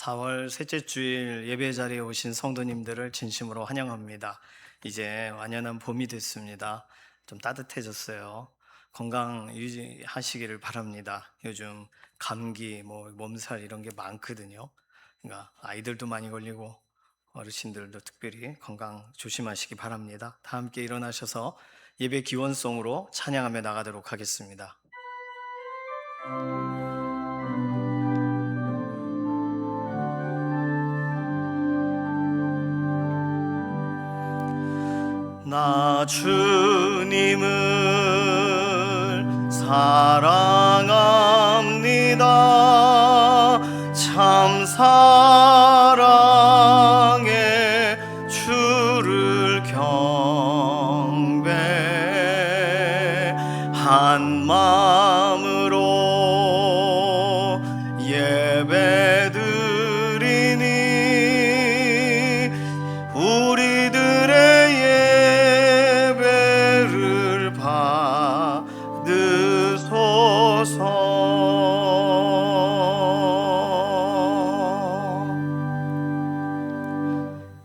4월 셋째 주일 예배 자리에 오신 성도님들을 진심으로 환영합니다. 이제 완연한 봄이 됐습니다. 좀 따뜻해졌어요. 건강 유지하시기를 바랍니다. 요즘 감기, 몸살 이런 게 많거든요. 그러니까 아이들도 많이 걸리고 어르신들도 특별히 건강 조심하시기 바랍니다. 다 함께 일어나셔서 예배 기원송으로 찬양하며 나가도록 하겠습니다. 나 주님을 사랑합니다. 참 사랑의 주를 경배한 마음으로 예배드리니 우리들의 예배를 받으소서.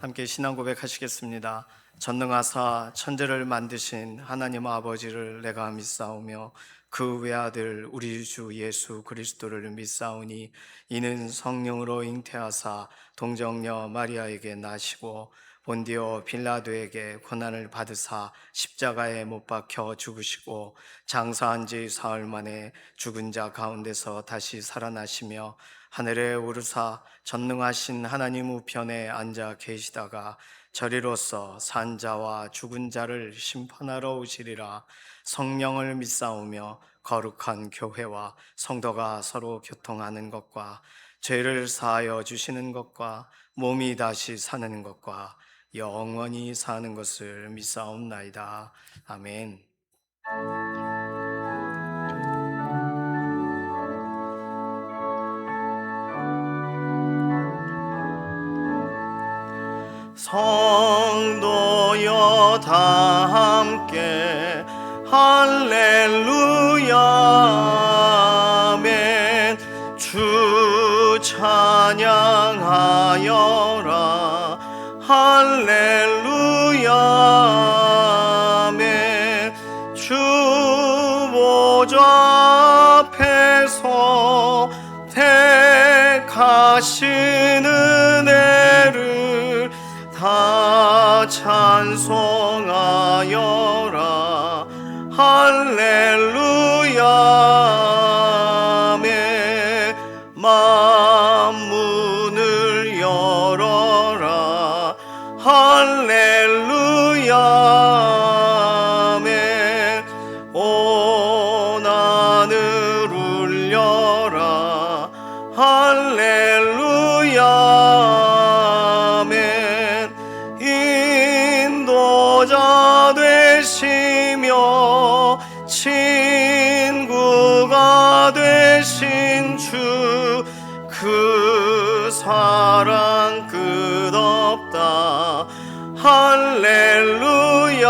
함께 신앙 고백하시겠습니다. 전능하사 천지를 만드신 하나님 아버지를 내가 믿사오며 그 외아들 우리 주 예수 그리스도를 믿사오니 이는 성령으로 잉태하사 동정녀 마리아에게 나시고 본디오 빌라도에게 고난을 받으사 십자가에 못 박혀 죽으시고 장사한 지 사흘 만에 죽은 자 가운데서 다시 살아나시며 하늘에 오르사 전능하신 하나님 우편에 앉아 계시다가 저리로서 산 자와 죽은 자를 심판하러 오시리라. 성령을 믿사오며 거룩한 교회와 성도가 서로 교통하는 것과 죄를 사하여 주시는 것과 몸이 다시 사는 것과 영원히 사는 것을 믿사옵나이다. 아멘. 성도여 다 함께 할렐루야 아멘. 주 찬양하여라 할렐루야 아멘. 주 보좌 앞에서 택하신 은혜를 다 찬송하여라 할렐루야 아멘. 만문을 열어라 할렐루야 아멘. 온 하늘 울려라 할렐루야 아멘. 인도자 되시며 친구가 되신 주 그 사랑 끝없다 할렐루야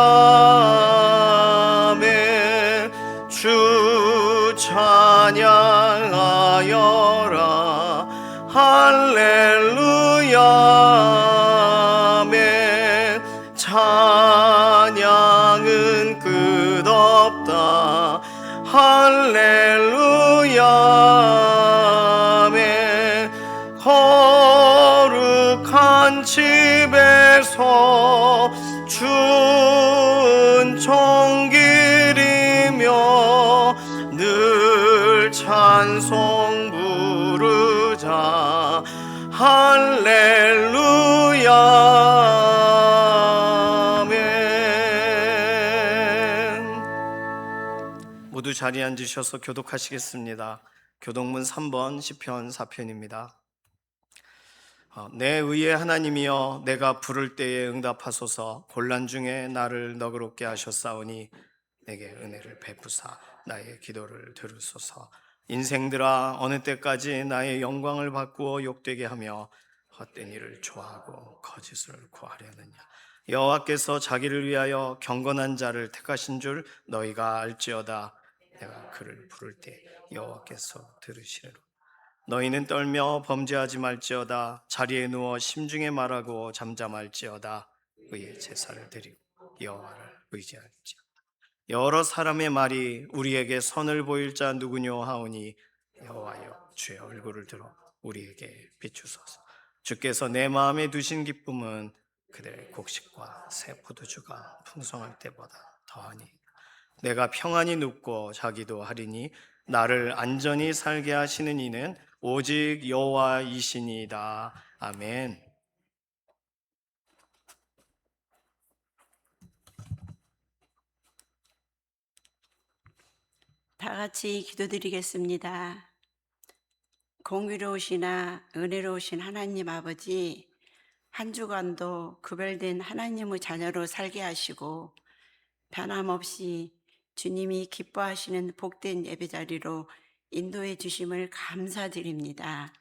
아멘. 주 찬양하여라 할렐루야 아멘. 찬양은 끝없다 할렐루야 아멘. 거룩한 집에서 주 은총 기리며 늘 찬송 부르자 할렐루야 아멘. 모두 자리에 앉으셔서 교독하시겠습니다. 교독문 3번 시편 4편입니다. 내 의의 하나님이여 내가 부를 때에 응답하소서. 곤란 중에 나를 너그럽게 하셨사오니 내게 은혜를 베푸사 나의 기도를 들으소서. 인생들아 어느 때까지 나의 영광을 바꾸어 욕되게 하며 헛된 일을 좋아하고 거짓을 구하려느냐. 여호와께서 자기를 위하여 경건한 자를 택하신 줄 너희가 알지어다. 내가 그를 부를 때 여호와께서 들으시리로다. 너희는 떨며 범죄하지 말지어다. 자리에 누워 심중에 말하고 잠잠할지어다. 의의 제사를 드리고 여호와를 의지할지어다. 여러 사람의 말이 우리에게 선을 보일 자 누구뇨 하오니 여호와여 주의 얼굴을 들어 우리에게 비추소서. 주께서 내 마음에 두신 기쁨은 그들의 곡식과 새 포도주가 풍성할 때보다 더하니 내가 평안히 눕고 자기도 하리니 나를 안전히 살게 하시는 이는 오직 여호와이시니이다. 아멘. 다 같이 기도드리겠습니다. 공의로우시나 은혜로우신 하나님 아버지, 한 주간도 구별된 하나님의 자녀로 살게 하시고 변함없이 주님이 기뻐하시는 복된 예배 자리로 인도해 주심을 감사드립니다.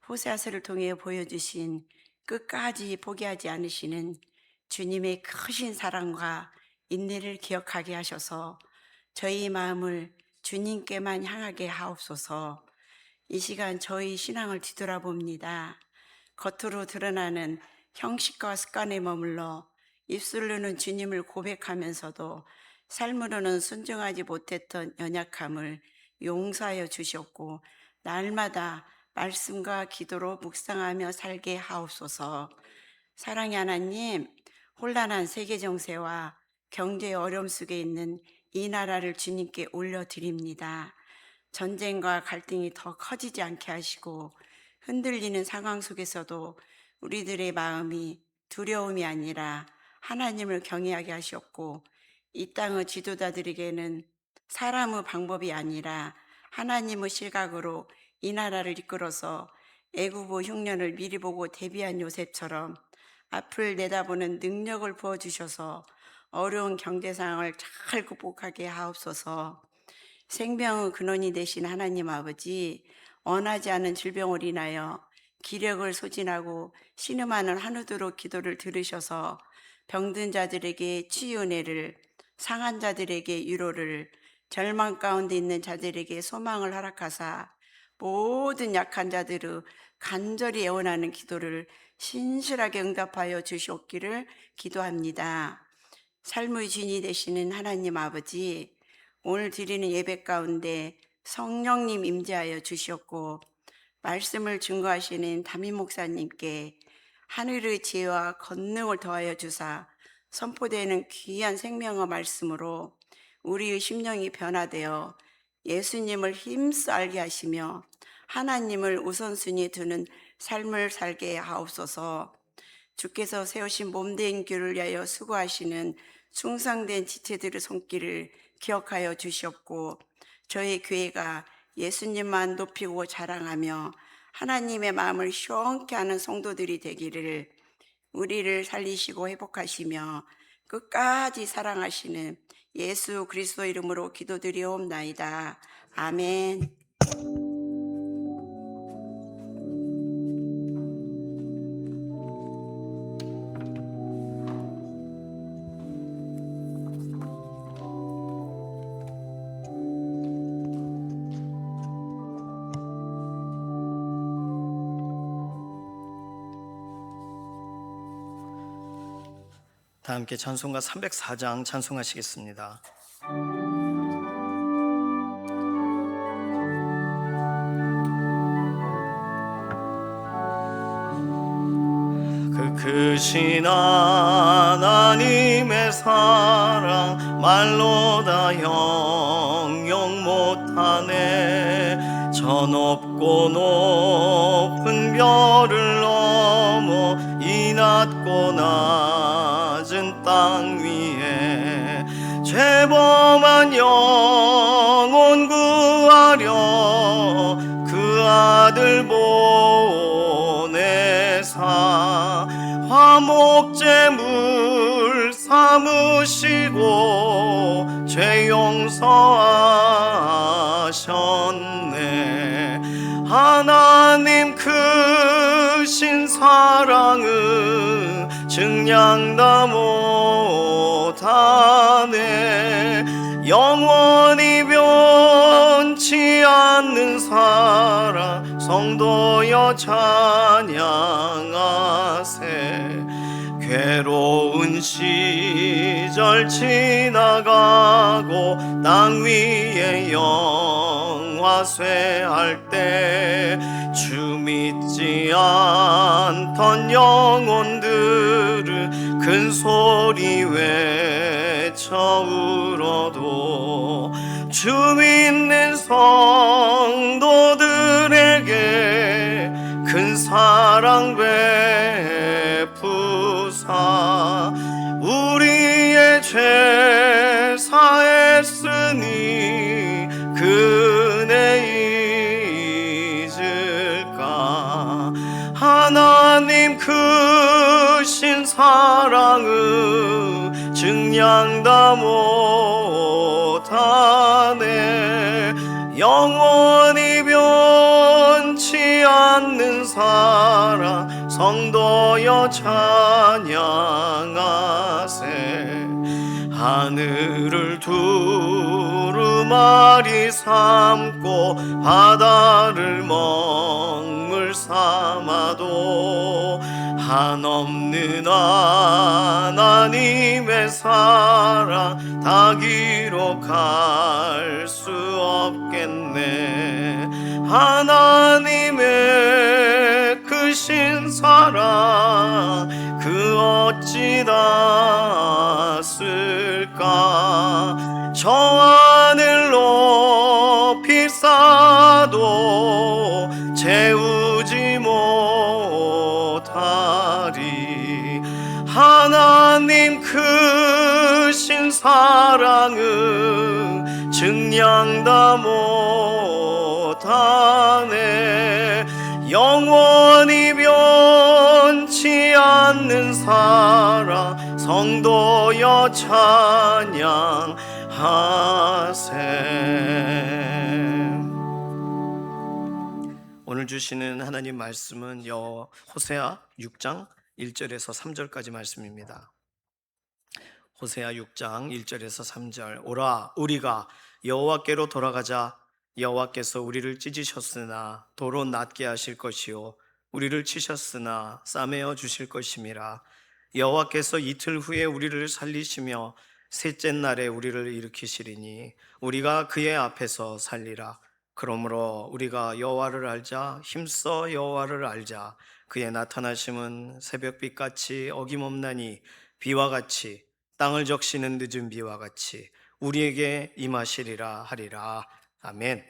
호세아서를 통해 보여주신 끝까지 포기하지 않으시는 주님의 크신 사랑과 인내를 기억하게 하셔서 저희 마음을 주님께만 향하게 하옵소서. 이 시간 저희 신앙을 뒤돌아봅니다. 겉으로 드러나는 형식과 습관에 머물러 입술로는 주님을 고백하면서도 삶으로는 순종하지 못했던 연약함을 용서하여 주셨고 날마다 말씀과 기도로 묵상하며 살게 하옵소서. 사랑의 하나님, 혼란한 세계 정세와 경제의 어려움 속에 있는 이 나라를 주님께 올려드립니다. 전쟁과 갈등이 더 커지지 않게 하시고 흔들리는 상황 속에서도 우리들의 마음이 두려움이 아니라 하나님을 경외하게 하셨고 이 땅의 지도자들에게는 사람의 방법이 아니라 하나님의 시각으로 이 나라를 이끌어서 애굽의 흉년을 미리 보고 대비한 요셉처럼 앞을 내다보는 능력을 부어주셔서 어려운 경제 상황을 잘 극복하게 하옵소서. 생명의 근원이 되신 하나님 아버지, 원하지 않은 질병을 인하여 기력을 소진하고 신음하는 한우도로 기도를 들으셔서 병든 자들에게 치유 은혜를, 상한 자들에게 위로를, 절망 가운데 있는 자들에게 소망을 허락하사 모든 약한 자들의 간절히 애원하는 기도를 신실하게 응답하여 주시옵기를 기도합니다. 삶의 주인이 되시는 하나님 아버지, 오늘 드리는 예배 가운데 성령님 임재하여 주셨고 말씀을 증거하시는 담임 목사님께 하늘의 지혜와 권능을 더하여 주사 선포되는 귀한 생명의 말씀으로 우리의 심령이 변화되어 예수님을 힘써 알게 하시며 하나님을 우선순위에 두는 삶을 살게 하옵소서. 주께서 세우신 몸된 교를 위하여 수고하시는 충성된 지체들의 손길을 기억하여 주셨고 저희 교회가 예수님만 높이고 자랑하며 하나님의 마음을 시원케 하는 성도들이 되기를, 우리를 살리시고 회복하시며 끝까지 사랑하시는 예수 그리스도 이름으로 기도드리옵나이다. 아멘. 다 함께 찬송가 304장 찬송하시겠습니다. 그 크신 하나님의 사랑 말로 다 형용 못하네. 저 높고 높은 별을 넘어 이 낮고 낮은 땅 위에 죄범한 영혼 구하려 그 아들 보내사 화목제물 삼으시고 죄 용서하셨네. 하나님 크신 사랑은 증량다 못하네. 영원히 변치 않는 사랑 성도여 찬양하세. 괴로운 시절 지나가고 땅 위에 영화쇠할 때 주 믿지 않던 영혼들은 큰 소리 외쳐 울어도 주 믿는 성도들에게 큰 사랑 베푸사 우리의 죄 사했으니 그 은혜 잊을까. 하나님 크신 사랑은 증량 다 못하네. 영원히 변치 않는 사랑 성도여 찬양하세. 하늘을 두루마리 삼고 바다를 먹물 삼아도 한없는 하나님의 사랑 다 기록할 수 없겠네. 하나님의 크신 사랑 그 어찌 다 쓸까. 저 하늘 높이 쌓아도 채우지 못하리. 하나님 크신 사랑은 증량 다 못하네. 영원히 변치 않는 사랑 성도여 찬양하세. 오늘 주시는 하나님 말씀은 호세아 6장 1절에서 3절까지 말씀입니다. 호세아 6장 1절에서 3절. 오라 우리가 여호와께로 돌아가자. 여호와께서 우리를 찢으셨으나 도로 낫게 하실 것이요 우리를 치셨으나 싸매어 주실 것임이라. 여호와께서 이틀 후에 우리를 살리시며 셋째 날에 우리를 일으키시리니 우리가 그의 앞에서 살리라. 그러므로 우리가 여호와를 알자. 힘써 여호와를 알자. 그의 나타나심은 새벽빛같이 어김없나니 비와 같이 땅을 적시는 늦은 비와 같이 우리에게 임하시리라 하리라. 아멘.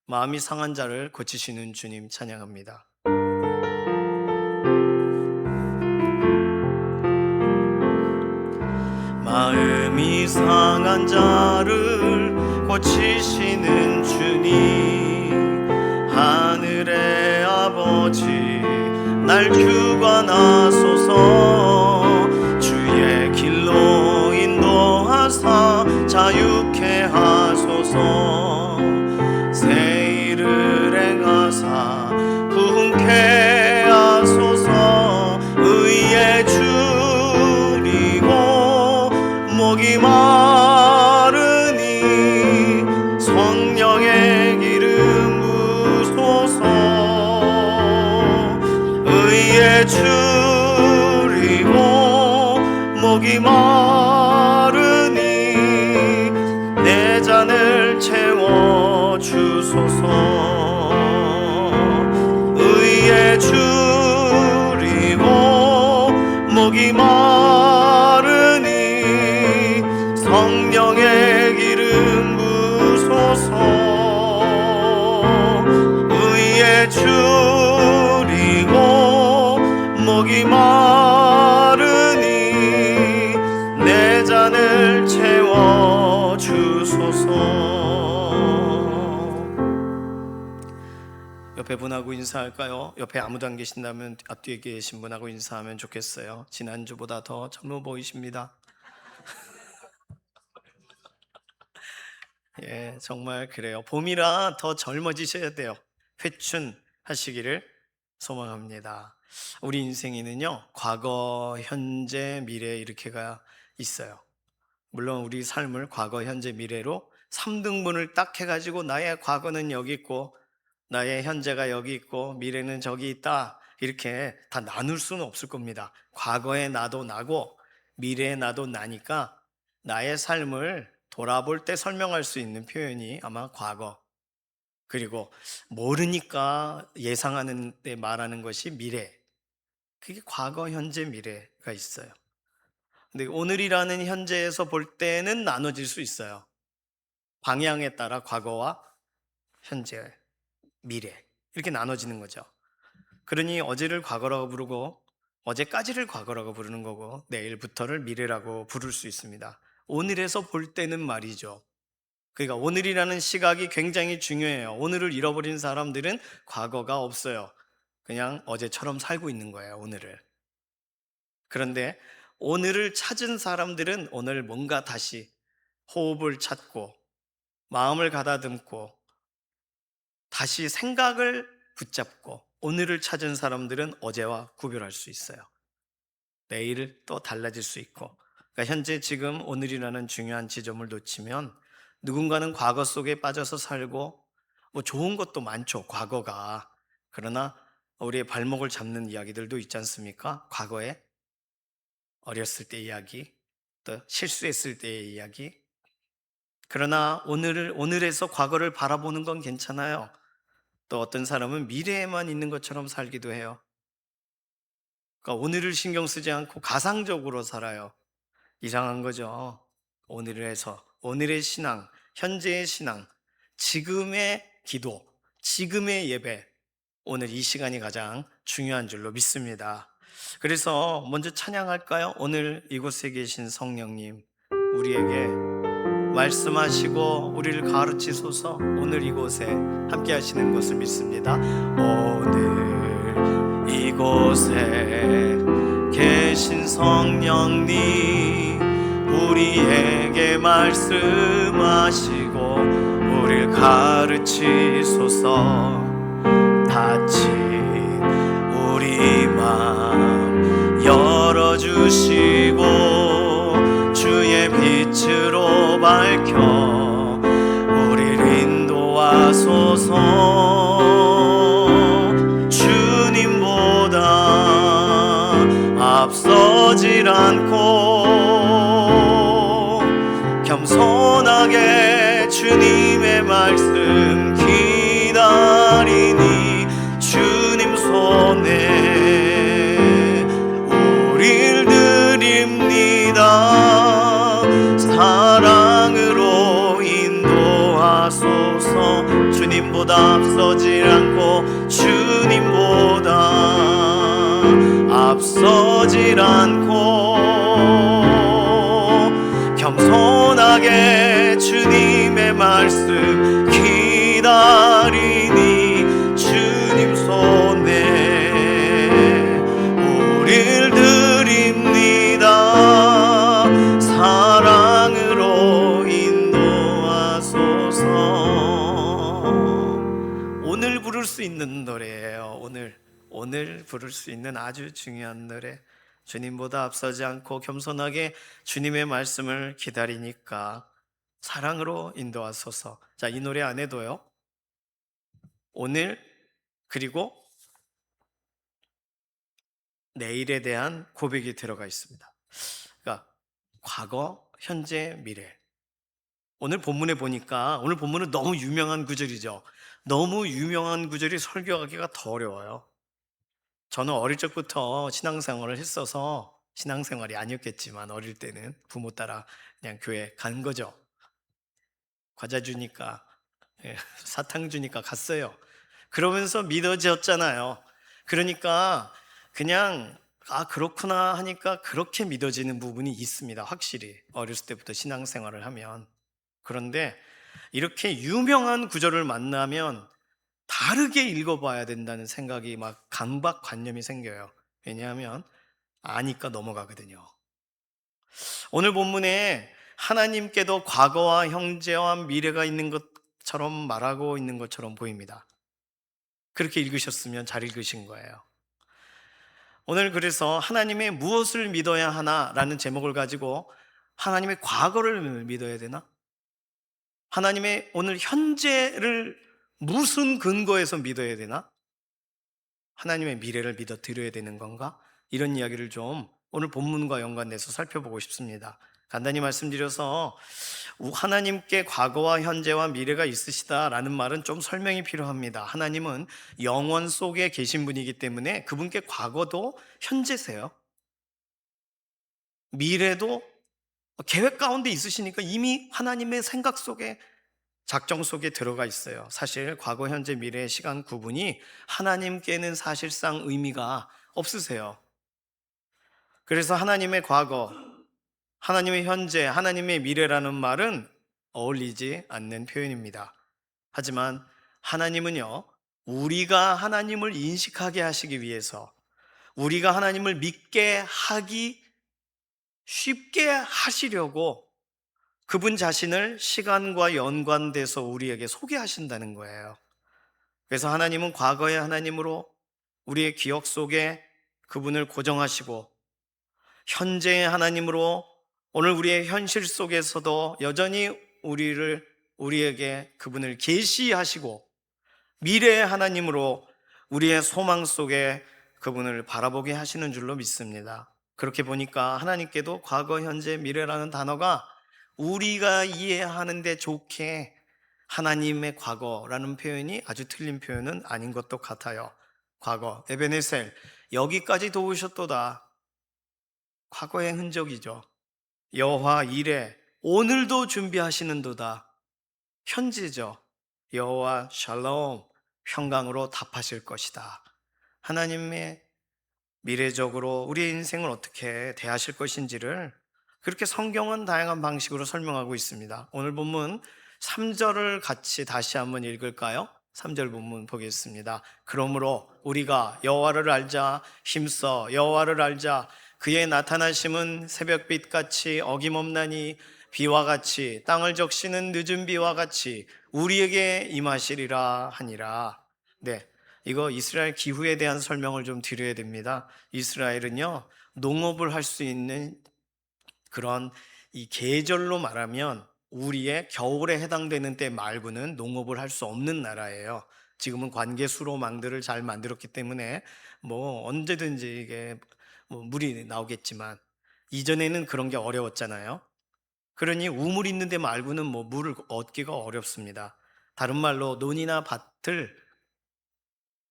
마음이 상한 자를 고치시는 주님 찬양합니다. 마음이 상한 자를 고치시는 주님, 하늘의 아버지 날 규관하소서. 주의 길로 인도하사 자유케 하소서. 새 일을 행하사 부흥케 하소서. 의에 줄이고 목이 마르니 성령의 기름 부소서. 의에 줄이고 목이 마르니 내 잔을 채워 주소서. 의에 줄이고 목이 마르니 성령의 기름 부소서. 의에 줄이고 목이 마르니 내 잔을 채워 주소서. 옆에 분하고 인사할까요? 옆에 아무도 안 계신다면 앞뒤에 계신 분하고 인사하면 좋겠어요. 지난주보다 더 젊어 보이십니다. 예, 정말 그래요. 봄이라 더 젊어지셔야 돼요. 회춘하시기를 소망합니다. 우리 인생에는요, 과거, 현재, 미래 이렇게가 있어요. 물론 우리 삶을 과거, 현재, 미래로 3등분을 딱 해가지고 나의 과거는 여기 있고 나의 현재가 여기 있고 미래는 저기 있다, 이렇게 다 나눌 수는 없을 겁니다. 과거의 나도 나고 미래의 나도 나니까 나의 삶을 돌아볼 때 설명할 수 있는 표현이 아마 과거, 그리고 모르니까 예상하는 때 말하는 것이 미래. 그게 과거, 현재, 미래가 있어요. 근데 오늘이라는 현재에서 볼 때는 나눠질 수 있어요. 방향에 따라 과거와 현재, 미래, 이렇게 나눠지는 거죠. 그러니 어제를 과거라고 부르고 어제까지를 과거라고 부르는 거고 내일부터를 미래라고 부를 수 있습니다. 오늘에서 볼 때는 말이죠. 그러니까 오늘이라는 시각이 굉장히 중요해요. 오늘을 잃어버린 사람들은 과거가 없어요. 그냥 어제처럼 살고 있는 거예요, 오늘을. 그런데 오늘을 찾은 사람들은 오늘 뭔가 다시 호흡을 찾고 마음을 가다듬고 다시 생각을 붙잡고 오늘을 찾은 사람들은 어제와 구별할 수 있어요. 내일 또 달라질 수 있고. 그러니까 현재 지금 오늘이라는 중요한 지점을 놓치면 누군가는 과거 속에 빠져서 살고 뭐 좋은 것도 많죠, 과거가. 그러나 우리의 발목을 잡는 이야기들도 있지 않습니까? 과거에 어렸을 때 이야기, 또 실수했을 때의 이야기. 그러나 오늘에서 과거를 바라보는 건 괜찮아요. 또 어떤 사람은 미래에만 있는 것처럼 살기도 해요. 그러니까 오늘을 신경 쓰지 않고 가상적으로 살아요. 이상한 거죠. 오늘에서, 오늘의 신앙, 현재의 신앙, 지금의 기도, 지금의 예배, 오늘 이 시간이 가장 중요한 줄로 믿습니다. 그래서 먼저 찬양할까요? 오늘 이곳에 계신 성령님, 우리에게 말씀하시고 우리를 가르치소서. 오늘 이곳에 함께 하시는 것을 믿습니다. 오늘 이곳에 계신 성령님, 우리에게 말씀하시고 우리를 가르치소서. 다친 우리 마음 열어주시고 주의 빛으로 밝혀 우리를 인도하소서. 주님보다 앞서질 않고 겸손하게 주님의 말씀 기다리니 주님 손에 우릴 드립니다. 사랑으로 인도하소서. 주님보다 앞서질 않고 주님보다 앞서질 않고 겸손하게 주님의 말씀 기다리니 주님 손에 우릴 드립니다. 사랑으로 인도하소서. 오늘 부를 수 있는 노래예요. 오늘 부를 수 있는 아주 중요한 노래. 주님보다 앞서지 않고 겸손하게 주님의 말씀을 기다리니까 사랑으로 인도하소서. 자, 이 노래 안에도요, 오늘 그리고 내일에 대한 고백이 들어가 있습니다. 그러니까 과거, 현재, 미래. 오늘 본문에 보니까 오늘 본문은 너무 유명한 구절이죠. 너무 유명한 구절이 설교하기가 더 어려워요. 저는 어릴 적부터 신앙생활을 했어서, 신앙생활이 아니었겠지만 어릴 때는 부모 따라 그냥 교회 간 거죠. 과자 주니까, 사탕 주니까 갔어요. 그러면서 믿어졌잖아요. 그러니까 그냥 그렇구나 하니까 그렇게 믿어지는 부분이 있습니다. 확실히 어렸을 때부터 신앙생활을 하면. 그런데 이렇게 유명한 구절을 만나면 다르게 읽어봐야 된다는 생각이 막 강박관념이 생겨요. 왜냐하면 아니까 넘어가거든요. 오늘 본문에 하나님께도 과거와 현재와 미래가 있는 것처럼 말하고 있는 것처럼 보입니다. 그렇게 읽으셨으면 잘 읽으신 거예요. 오늘 그래서 하나님의 무엇을 믿어야 하나라는 제목을 가지고 하나님의 과거를 믿어야 되나? 하나님의 오늘 현재를 무슨 근거에서 믿어야 되나? 하나님의 미래를 믿어 드려야 되는 건가? 이런 이야기를 좀 오늘 본문과 연관돼서 살펴보고 싶습니다. 간단히 말씀드려서 하나님께 과거와 현재와 미래가 있으시다라는 말은 좀 설명이 필요합니다. 하나님은 영원 속에 계신 분이기 때문에 그분께 과거도 현재세요. 미래도 계획 가운데 있으시니까 이미 하나님의 생각 속에, 작정 속에 들어가 있어요. 사실 과거, 현재, 미래의 시간 구분이 하나님께는 사실상 의미가 없으세요. 그래서 하나님의 과거, 하나님의 현재, 하나님의 미래라는 말은 어울리지 않는 표현입니다. 하지만 하나님은요, 우리가 하나님을 인식하게 하시기 위해서, 우리가 하나님을 믿게 하기 쉽게 하시려고 그분 자신을 시간과 연관돼서 우리에게 소개하신다는 거예요. 그래서 하나님은 과거의 하나님으로 우리의 기억 속에 그분을 고정하시고, 현재의 하나님으로 오늘 우리의 현실 속에서도 여전히 우리에게 그분을 계시하시고, 미래의 하나님으로 우리의 소망 속에 그분을 바라보게 하시는 줄로 믿습니다. 그렇게 보니까 하나님께도 과거, 현재, 미래라는 단어가 우리가 이해하는데 좋게 하나님의 과거라는 표현이 아주 틀린 표현은 아닌 것도 같아요. 과거, 에베네셀, 여기까지 도우셨도다. 과거의 흔적이죠. 여호와 이레, 오늘도 준비하시는도다. 현재죠. 여호와 샬롬, 평강으로 답하실 것이다. 하나님의 미래적으로 우리의 인생을 어떻게 대하실 것인지를 그렇게 성경은 다양한 방식으로 설명하고 있습니다. 오늘 본문 3절을 같이 다시 한번 읽을까요? 3절 본문 보겠습니다. 그러므로 우리가 여호와를 알자, 힘써 여호와를 알자. 그의 나타나심은 새벽빛 같이 어김없나니 비와 같이 땅을 적시는 늦은 비와 같이 우리에게 임하시리라 하니라. 네, 이거 이스라엘 기후에 대한 설명을 좀 드려야 됩니다. 이스라엘은요, 농업을 할 수 있는 그런 이 계절로 말하면 우리의 겨울에 해당되는 때 말고는 농업을 할 수 없는 나라예요. 지금은 관계 수로망들을 잘 만들었기 때문에 뭐 언제든지 이게 뭐 물이 나오겠지만, 이전에는 그런 게 어려웠잖아요. 그러니 우물 있는 데 말고는 뭐 물을 얻기가 어렵습니다. 다른 말로 논이나 밭을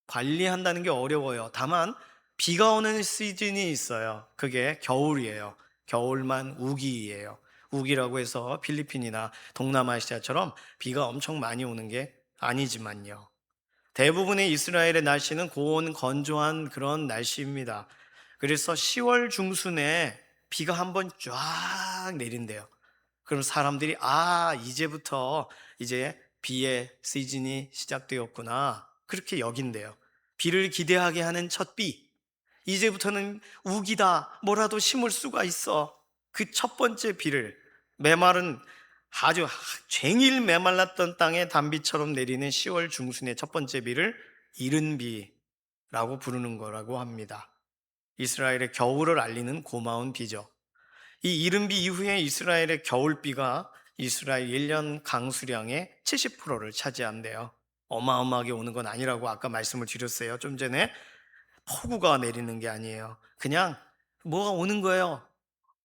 관리한다는 게 어려워요. 다만 비가 오는 시즌이 있어요. 그게 겨울이에요. 겨울만 우기예요. 우기라고 해서 필리핀이나 동남아시아처럼 비가 엄청 많이 오는 게 아니지만요. 대부분의 이스라엘의 날씨는 고온 건조한 그런 날씨입니다. 그래서 10월 중순에 비가 한번 쫙 내린대요. 그럼 사람들이 이제부터 이제 비의 시즌이 시작되었구나, 그렇게 여긴대요. 비를 기대하게 하는 첫 비, 이제부터는 우기다, 뭐라도 심을 수가 있어. 그 첫 번째 비를, 메마른 아주 쟁일 메말랐던 땅에 단비처럼 내리는 10월 중순의 첫 번째 비를 이른 비라고 부르는 거라고 합니다. 이스라엘의 겨울을 알리는 고마운 비죠. 이 이른비 이후에 이스라엘의 겨울비가 이스라엘 1년 강수량의 70%를 차지한대요. 어마어마하게 오는 건 아니라고 아까 말씀을 드렸어요. 좀 전에 폭우가 내리는 게 아니에요. 그냥 뭐가 오는 거예요.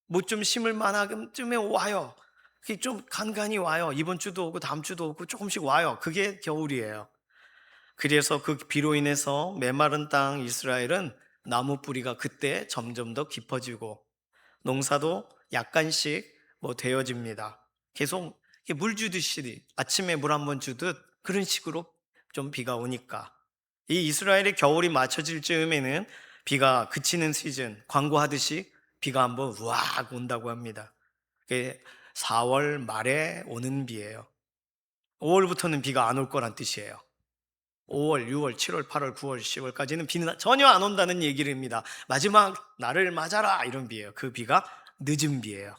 뭐 좀 심을 만큼쯤에 와요. 그게 좀 간간히 와요. 이번 주도 오고 다음 주도 오고 조금씩 와요. 그게 겨울이에요. 그래서 그 비로 인해서 메마른 땅 이스라엘은 나무 뿌리가 그때 점점 더 깊어지고 농사도 약간씩 뭐 되어집니다. 계속 이렇게 물 주듯이 아침에 물 한번 주듯 그런 식으로 좀 비가 오니까, 이 이스라엘의 겨울이 맞춰질 즈음에는 비가 그치는 시즌, 광고하듯이 비가 한번 우악 온다고 합니다. 그게 4월 말에 오는 비예요. 5월부터는 비가 안 올 거란 뜻이에요. 5월, 6월, 7월, 8월, 9월, 10월까지는 비는 전혀 안 온다는 얘기입니다. 마지막 날을 맞아라, 이런 비예요. 그 비가 늦은 비예요.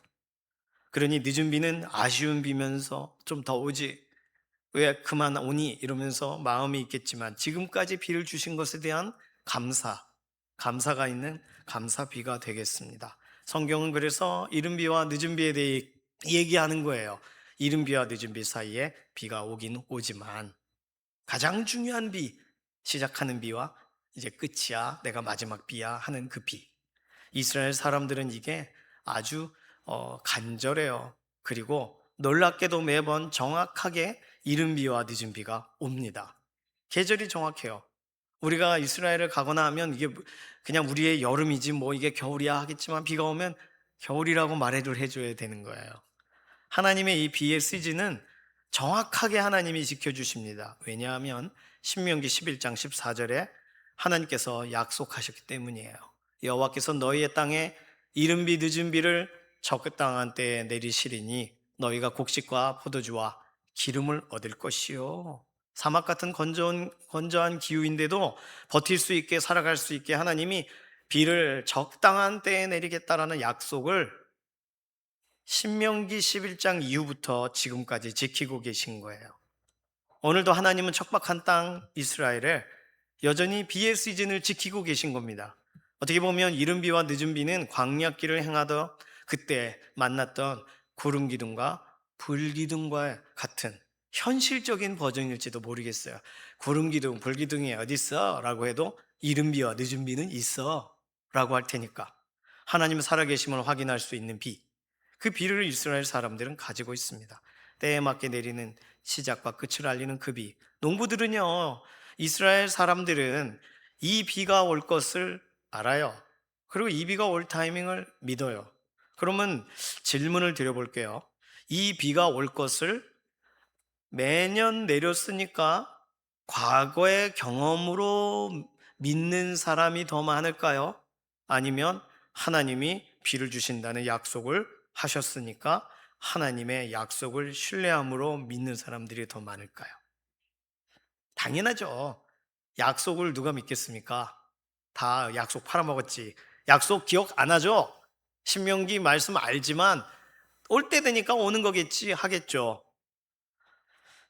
그러니 늦은 비는 아쉬운 비면서 좀 더 오지, 왜 그만 오니 이러면서 마음이 있겠지만, 지금까지 비를 주신 것에 대한 감사가 있는 감사비가 되겠습니다. 성경은 그래서 이른 비와 늦은 비에 대해 얘기하는 거예요. 이른 비와 늦은 비 사이에 비가 오긴 오지만 가장 중요한 비, 시작하는 비와 이제 끝이야, 내가 마지막 비야 하는 그 비. 이스라엘 사람들은 이게 아주 간절해요. 그리고 놀랍게도 매번 정확하게 이른 비와 늦은 비가 옵니다. 계절이 정확해요. 우리가 이스라엘을 가거나 하면 이게 그냥 우리의 여름이지 뭐 이게 겨울이야 하겠지만, 비가 오면 겨울이라고 말을 해줘야 되는 거예요. 하나님의 이 비의 시즌은 정확하게 하나님이 지켜주십니다. 왜냐하면 신명기 11장 14절에 하나님께서 약속하셨기 때문이에요. 여호와께서 너희의 땅에 이른 비 늦은 비를 적당한 때에 내리시리니 너희가 곡식과 포도주와 기름을 얻을 것이요. 사막 같은 건조한 기후인데도 버틸 수 있게, 살아갈 수 있게 하나님이 비를 적당한 때에 내리겠다라는 약속을 신명기 11장 이후부터 지금까지 지키고 계신 거예요. 오늘도 하나님은 척박한 땅 이스라엘에 여전히 비의 시즌을 지키고 계신 겁니다. 어떻게 보면 이른 비와 늦은 비는 광야길을 행하던 그때 만났던 구름 기둥과 불 기둥과 같은 현실적인 버전일지도 모르겠어요. 구름 기둥, 불 기둥이 어디 있어? 라고 해도 이른 비와 늦은 비는 있어 라고 할 테니까 하나님은 살아계심을 확인할 수 있는 비, 그 비를 이스라엘 사람들은 가지고 있습니다. 때에 맞게 내리는 시작과 끝을 알리는 그 비. 농부들은요, 이스라엘 사람들은 이 비가 올 것을 알아요. 그리고 이 비가 올 타이밍을 믿어요. 그러면 질문을 드려볼게요. 이 비가 올 것을 매년 내렸으니까 과거의 경험으로 믿는 사람이 더 많을까요? 아니면 하나님이 비를 주신다는 약속을 하셨으니까 하나님의 약속을 신뢰함으로 믿는 사람들이 더 많을까요? 당연하죠. 약속을 누가 믿겠습니까? 다 약속 팔아먹었지. 약속 기억 안 하죠? 신명기 말씀 알지만 올 때 되니까 오는 거겠지 하겠죠.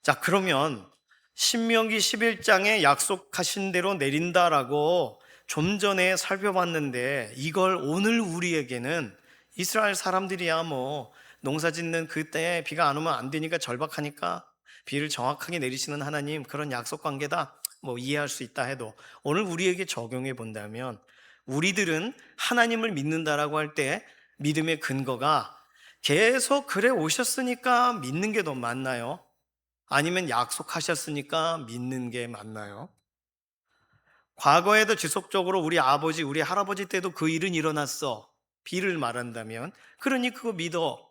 자, 그러면 신명기 11장에 약속하신 대로 내린다라고 좀 전에 살펴봤는데, 이걸 오늘 우리에게는 이스라엘 사람들이야 뭐 농사 짓는 그때 비가 안 오면 안 되니까 절박하니까 비를 정확하게 내리시는 하나님, 그런 약속 관계다 뭐 이해할 수 있다 해도, 오늘 우리에게 적용해 본다면 우리들은 하나님을 믿는다라고 할 때 믿음의 근거가 계속 그래 오셨으니까 믿는 게 더 맞나요? 아니면 약속하셨으니까 믿는 게 맞나요? 과거에도 지속적으로 우리 아버지, 우리 할아버지 때도 그 일은 일어났어. 비를 말한다면, 그러니 그거 믿어.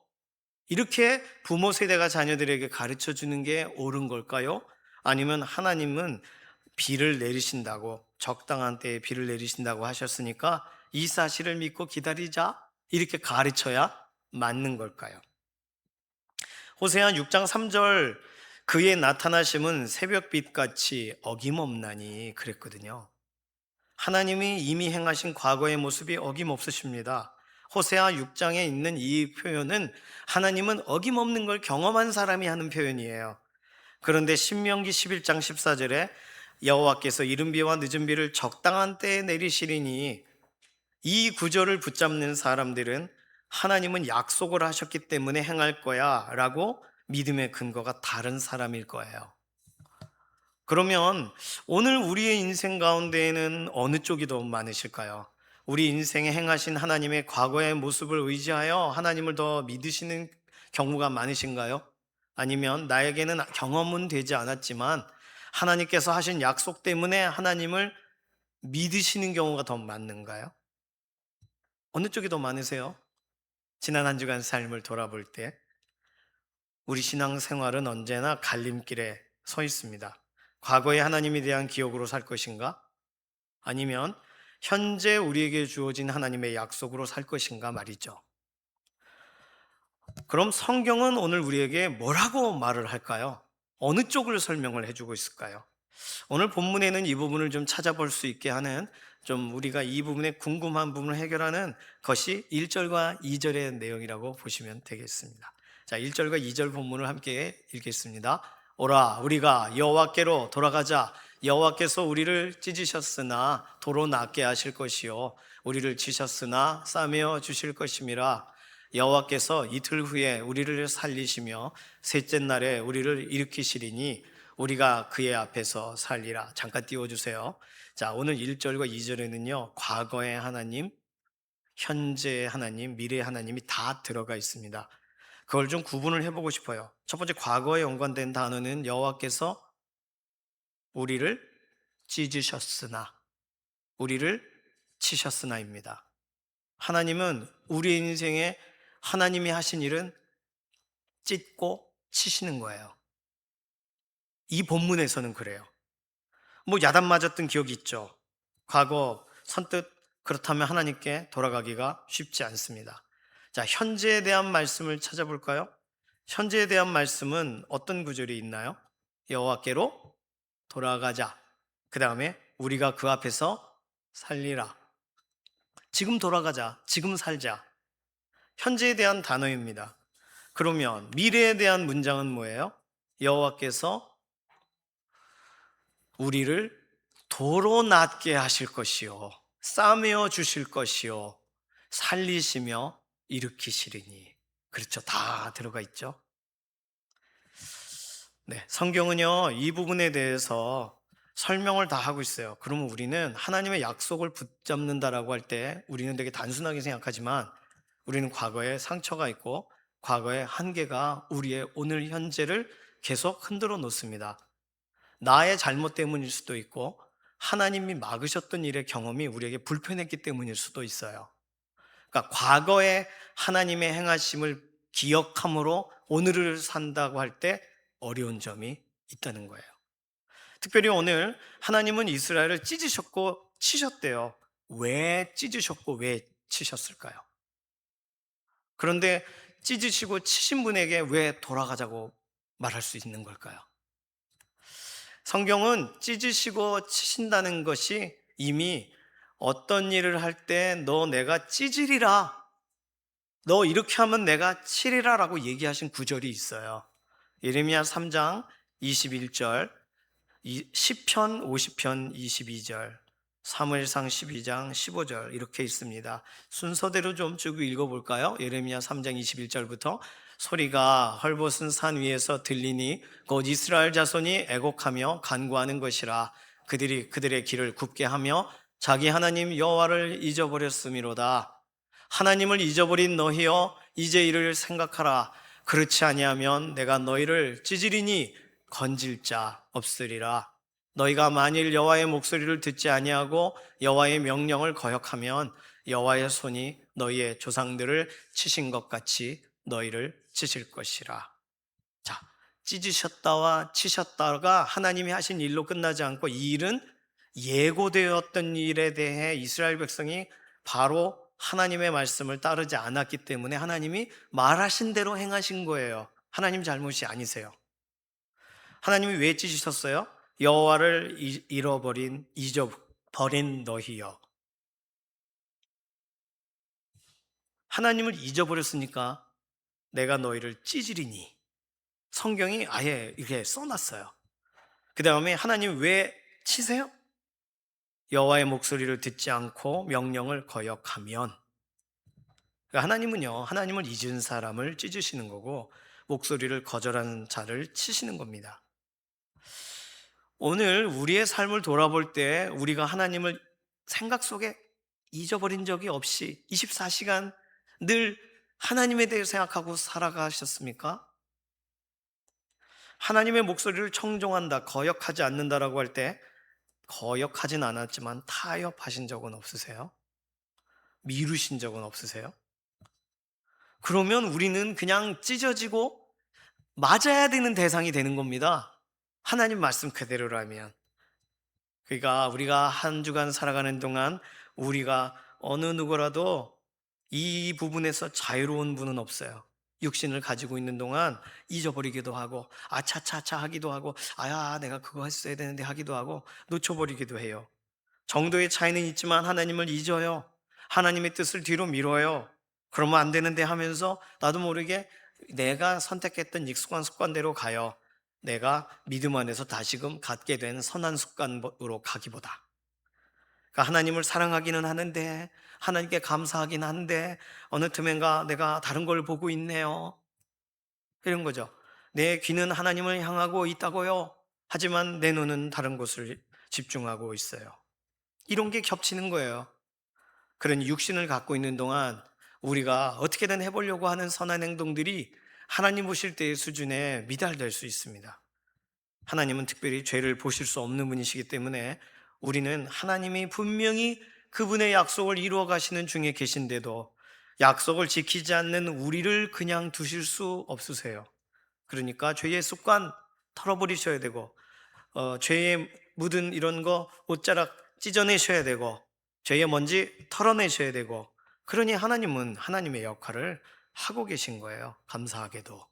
이렇게 부모 세대가 자녀들에게 가르쳐 주는 게 옳은 걸까요? 아니면 하나님은 비를 내리신다고, 적당한 때에 비를 내리신다고 하셨으니까 이 사실을 믿고 기다리자, 이렇게 가르쳐야 맞는 걸까요? 호세아 6장 3절, 그의 나타나심은 새벽빛같이 어김없나니 그랬거든요. 하나님이 이미 행하신 과거의 모습이 어김없으십니다. 호세아 6장에 있는 이 표현은 하나님은 어김없는 걸 경험한 사람이 하는 표현이에요. 그런데 신명기 11장 14절에 여호와께서 이른 비와 늦은 비를 적당한 때에 내리시리니, 이 구절을 붙잡는 사람들은 하나님은 약속을 하셨기 때문에 행할 거야 라고 믿음의 근거가 다른 사람일 거예요. 그러면 오늘 우리의 인생 가운데에는 어느 쪽이 더 많으실까요? 우리 인생에 행하신 하나님의 과거의 모습을 의지하여 하나님을 더 믿으시는 경우가 많으신가요? 아니면 나에게는 경험은 되지 않았지만 하나님께서 하신 약속 때문에 하나님을 믿으시는 경우가 더 많은가요? 어느 쪽이 더 많으세요? 지난 한 주간 삶을 돌아볼 때 우리 신앙생활은 언제나 갈림길에 서 있습니다. 과거의 하나님에 대한 기억으로 살 것인가? 아니면 현재 우리에게 주어진 하나님의 약속으로 살 것인가 말이죠. 그럼 성경은 오늘 우리에게 뭐라고 말을 할까요? 어느 쪽을 설명을 해주고 있을까요? 오늘 본문에는 이 부분을 좀 찾아볼 수 있게 하는, 좀 우리가 이 부분에 궁금한 부분을 해결하는 것이 1절과 2절의 내용이라고 보시면 되겠습니다. 자, 1절과 2절 본문을 함께 읽겠습니다. 오라 우리가 여호와께로 돌아가자. 여호와께서 우리를 찢으셨으나 도로 낫게 하실 것이요 우리를 치셨으나 싸매어 주실 것임이라. 여호와께서 이틀 후에 우리를 살리시며 셋째 날에 우리를 일으키시리니 우리가 그의 앞에서 살리라. 잠깐 띄워주세요. 자, 오늘 1절과 2절에는요, 과거의 하나님, 현재의 하나님, 미래의 하나님이 다 들어가 있습니다. 그걸 좀 구분을 해보고 싶어요. 첫 번째, 과거에 연관된 단어는 여호와께서 우리를 찢으셨으나, 우리를 치셨으나입니다. 하나님은 우리 인생에 하나님이 하신 일은 찢고 치시는 거예요. 이 본문에서는 그래요. 뭐 야단 맞았던 기억이 있죠. 과거 선뜻 그렇다면 하나님께 돌아가기가 쉽지 않습니다. 자, 현재에 대한 말씀을 찾아볼까요? 현재에 대한 말씀은 어떤 구절이 있나요? 여호와께로 돌아가자. 그 다음에 우리가 그 앞에서 살리라. 지금 돌아가자. 지금 살자. 현재에 대한 단어입니다. 그러면 미래에 대한 문장은 뭐예요? 여호와께서 우리를 도로 낫게 하실 것이요 싸매어 주실 것이요 살리시며 일으키시리니. 그렇죠. 다 들어가 있죠. 네, 성경은요 이 부분에 대해서 설명을 다 하고 있어요. 그러면 우리는 하나님의 약속을 붙잡는다라고 할 때 우리는 되게 단순하게 생각하지만 우리는 과거에 상처가 있고 과거의 한계가 우리의 오늘 현재를 계속 흔들어 놓습니다. 나의 잘못 때문일 수도 있고 하나님이 막으셨던 일의 경험이 우리에게 불편했기 때문일 수도 있어요. 그러니까 과거에 하나님의 행하심을 기억함으로 오늘을 산다고 할 때 어려운 점이 있다는 거예요. 특별히 오늘 하나님은 이스라엘을 찢으셨고 치셨대요. 왜 찢으셨고 왜 치셨을까요? 그런데 찢으시고 치신 분에게 왜 돌아가자고 말할 수 있는 걸까요? 성경은 찢으시고 치신다는 것이 이미 어떤 일을 할 때 너 내가 찢으리라, 너 이렇게 하면 내가 치리라 라고 얘기하신 구절이 있어요. 예레미야 3장 21절, 시편 50편 22절, 사무엘상 12장 15절 이렇게 있습니다. 순서대로 좀 쭉 읽어볼까요? 예레미야 3장 21절부터 소리가 헐벗은 산 위에서 들리니 곧 이스라엘 자손이 애곡하며 간구하는 것이라. 그들이 그들의 길을 굽게 하며 자기 하나님 여호와를 잊어버렸음이로다. 하나님을 잊어버린 너희여 이제 이를 생각하라. 그렇지 아니하면 내가 너희를 찢으리니 건질 자 없으리라. 너희가 만일 여호와의 목소리를 듣지 아니하고 여호와의 명령을 거역하면 여호와의 손이 너희의 조상들을 치신 것 같이 너희를 치실 것이라. 자, 찢으셨다와 치셨다가 하나님이 하신 일로 끝나지 않고 이 일은 예고되었던 일에 대해 이스라엘 백성이 바로 하나님의 말씀을 따르지 않았기 때문에 하나님이 말하신 대로 행하신 거예요. 하나님 잘못이 아니세요. 하나님이 왜 찢으셨어요? 여호와를 잊어버린 너희여. 하나님을 잊어버렸으니까 내가 너희를 찢으리니. 성경이 아예 이렇게 써놨어요. 그 다음에 하나님 왜 치세요? 여호와의 목소리를 듣지 않고 명령을 거역하면. 그러니까 하나님은요, 하나님을 잊은 사람을 찢으시는 거고 목소리를 거절하는 자를 치시는 겁니다. 오늘 우리의 삶을 돌아볼 때 우리가 하나님을 생각 속에 잊어버린 적이 없이 24시간 늘 하나님에 대해 생각하고 살아가셨습니까? 하나님의 목소리를 청종한다, 거역하지 않는다라고 할 때 거역하진 않았지만 타협하신 적은 없으세요? 미루신 적은 없으세요? 그러면 우리는 그냥 찢어지고 맞아야 되는 대상이 되는 겁니다. 하나님 말씀 그대로라면. 그러니까 우리가 한 주간 살아가는 동안 우리가 어느 누구라도 이 부분에서 자유로운 분은 없어요. 육신을 가지고 있는 동안 잊어버리기도 하고 아차차차 하기도 하고 아야 내가 그거 했어야 되는데 하기도 하고 놓쳐버리기도 해요. 정도의 차이는 있지만 하나님을 잊어요. 하나님의 뜻을 뒤로 미뤄요. 그러면 안 되는데 하면서 나도 모르게 내가 선택했던 익숙한 습관대로 가요. 내가 믿음 안에서 다시금 갖게 된 선한 습관으로 가기보다. 그러니까 하나님을 사랑하기는 하는데 하나님께 감사하긴 한데 어느 틈엔가 내가 다른 걸 보고 있네요. 이런 거죠. 내 귀는 하나님을 향하고 있다고요. 하지만 내 눈은 다른 곳을 집중하고 있어요. 이런 게 겹치는 거예요. 그런 육신을 갖고 있는 동안 우리가 어떻게든 해보려고 하는 선한 행동들이 하나님 보실 때의 수준에 미달될 수 있습니다. 하나님은 특별히 죄를 보실 수 없는 분이시기 때문에 우리는 하나님이 분명히 그분의 약속을 이루어 가시는 중에 계신데도 약속을 지키지 않는 우리를 그냥 두실 수 없으세요. 그러니까 죄의 습관 털어버리셔야 되고, 죄에 묻은 이런 거 옷자락 찢어내셔야 되고, 죄의 먼지 털어내셔야 되고, 그러니 하나님은 하나님의 역할을 하고 계신 거예요. 감사하게도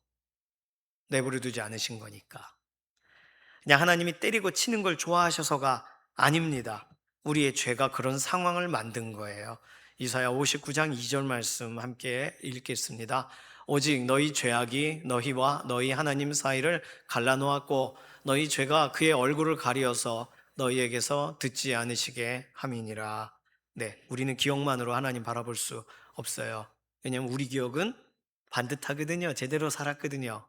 내버려 두지 않으신 거니까. 그냥 하나님이 때리고 치는 걸 좋아하셔서가 아닙니다. 우리의 죄가 그런 상황을 만든 거예요. 이사야 59장 2절 말씀 함께 읽겠습니다. 오직 너희 죄악이 너희와 너희 하나님 사이를 갈라놓았고 너희 죄가 그의 얼굴을 가리어서 너희에게서 듣지 않으시게 함이니라. 네, 우리는 기억만으로 하나님 바라볼 수 없어요. 왜냐하면 우리 기억은 반듯하거든요. 제대로 살았거든요.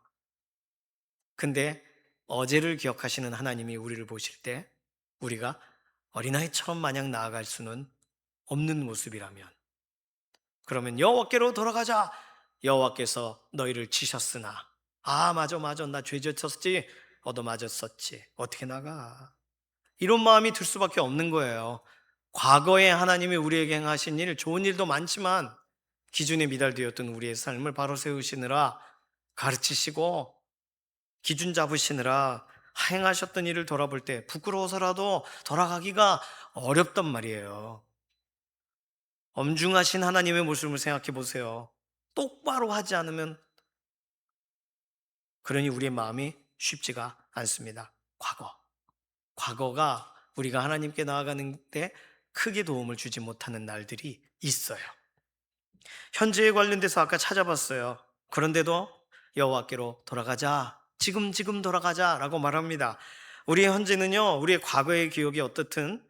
근데 어제를 기억하시는 하나님이 우리를 보실 때 우리가 어린아이처럼 마냥 나아갈 수는 없는 모습이라면, 그러면 여호와께로 돌아가자. 여호와께서 너희를 치셨으나, 맞아 나 죄 졌었지, 얻어 맞았었지, 어떻게 나가, 이런 마음이 들 수밖에 없는 거예요. 과거에 하나님이 우리에게 행하신 일, 좋은 일도 많지만 기준에 미달되었던 우리의 삶을 바로 세우시느라 가르치시고 기준 잡으시느라 행하셨던 일을 돌아볼 때 부끄러워서라도 돌아가기가 어렵단 말이에요. 엄중하신 하나님의 모습을 생각해 보세요. 똑바로 하지 않으면, 그러니 우리의 마음이 쉽지가 않습니다. 과거가 우리가 하나님께 나아가는데 크게 도움을 주지 못하는 날들이 있어요. 현재에 관련돼서 아까 찾아봤어요. 그런데도 여호와께로 돌아가자, 지금 돌아가자라고 말합니다. 우리의 현재는요, 우리의 과거의 기억이 어떻든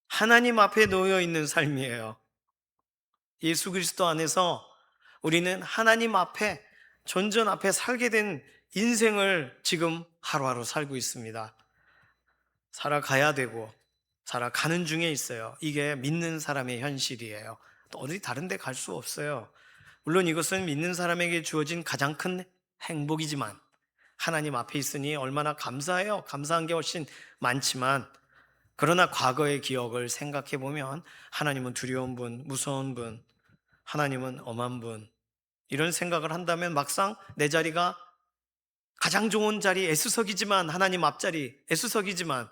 하나님 앞에 놓여 있는 삶이에요. 예수 그리스도 안에서 우리는 하나님 앞에, 존전 앞에 살게 된 인생을 지금 하루하루 살고 있습니다. 살아가야 되고 살아가는 중에 있어요. 이게 믿는 사람의 현실이에요. 또 어디 다른 데 갈 수 없어요. 물론 이것은 믿는 사람에게 주어진 가장 큰 행복이지만, 하나님 앞에 있으니 얼마나 감사해요. 감사한 게 훨씬 많지만, 그러나 과거의 기억을 생각해 보면 하나님은 두려운 분, 무서운 분, 하나님은 엄한 분, 이런 생각을 한다면 막상 내 자리가 가장 좋은 자리, S석이지만, 하나님 앞자리 S석이지만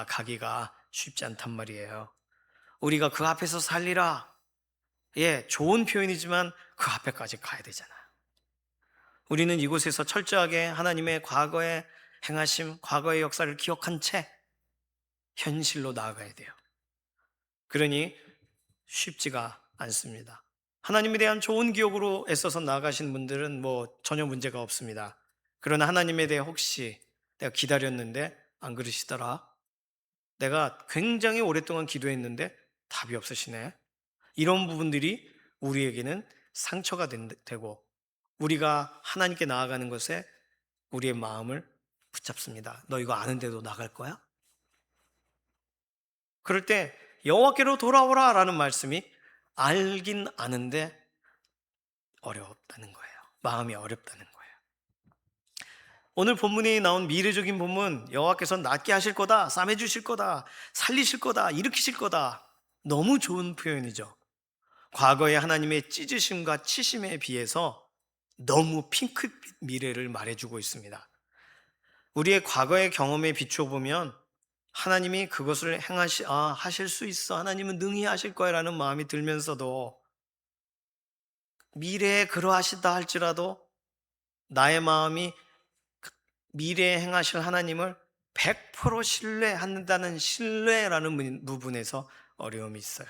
가기가 쉽지 않단 말이에요. 우리가 그 앞에서 살리라, 좋은 표현이지만 그 앞에까지 가야 되잖아요. 우리는 이곳에서 철저하게 하나님의 과거의 행하심, 과거의 역사를 기억한 채 현실로 나아가야 돼요. 그러니 쉽지가 않습니다. 하나님에 대한 좋은 기억으로 애써서 나아가시는 분들은 전혀 문제가 없습니다. 그러나 하나님에 대해 혹시 내가 기다렸는데 안 그러시더라, 내가 굉장히 오랫동안 기도했는데 답이 없으시네, 이런 부분들이 우리에게는 상처가 되고 우리가 하나님께 나아가는 것에 우리의 마음을 붙잡습니다. 너 이거 아는데도 나갈 거야? 그럴 때 여호와께로 돌아오라 라는 말씀이 알긴 아는데 어렵다는 거예요. 마음이 어렵다는 거예요. 오늘 본문에 나온 미래적인 본문, 여호와께서 낫게 하실 거다, 싸매 주실 거다, 살리실 거다, 일으키실 거다, 너무 좋은 표현이죠. 과거의 하나님의 찢으심과 치심에 비해서 너무 핑크빛 미래를 말해주고 있습니다. 우리의 과거의 경험에 비추어 보면 하나님이 그것을 하실 수 있어, 하나님은 능히 하실 거야 라는 마음이 들면서도, 미래에 그러하시다 할지라도 나의 마음이 미래에 행하실 하나님을 100% 신뢰한다는 신뢰라는 부분에서 어려움이 있어요.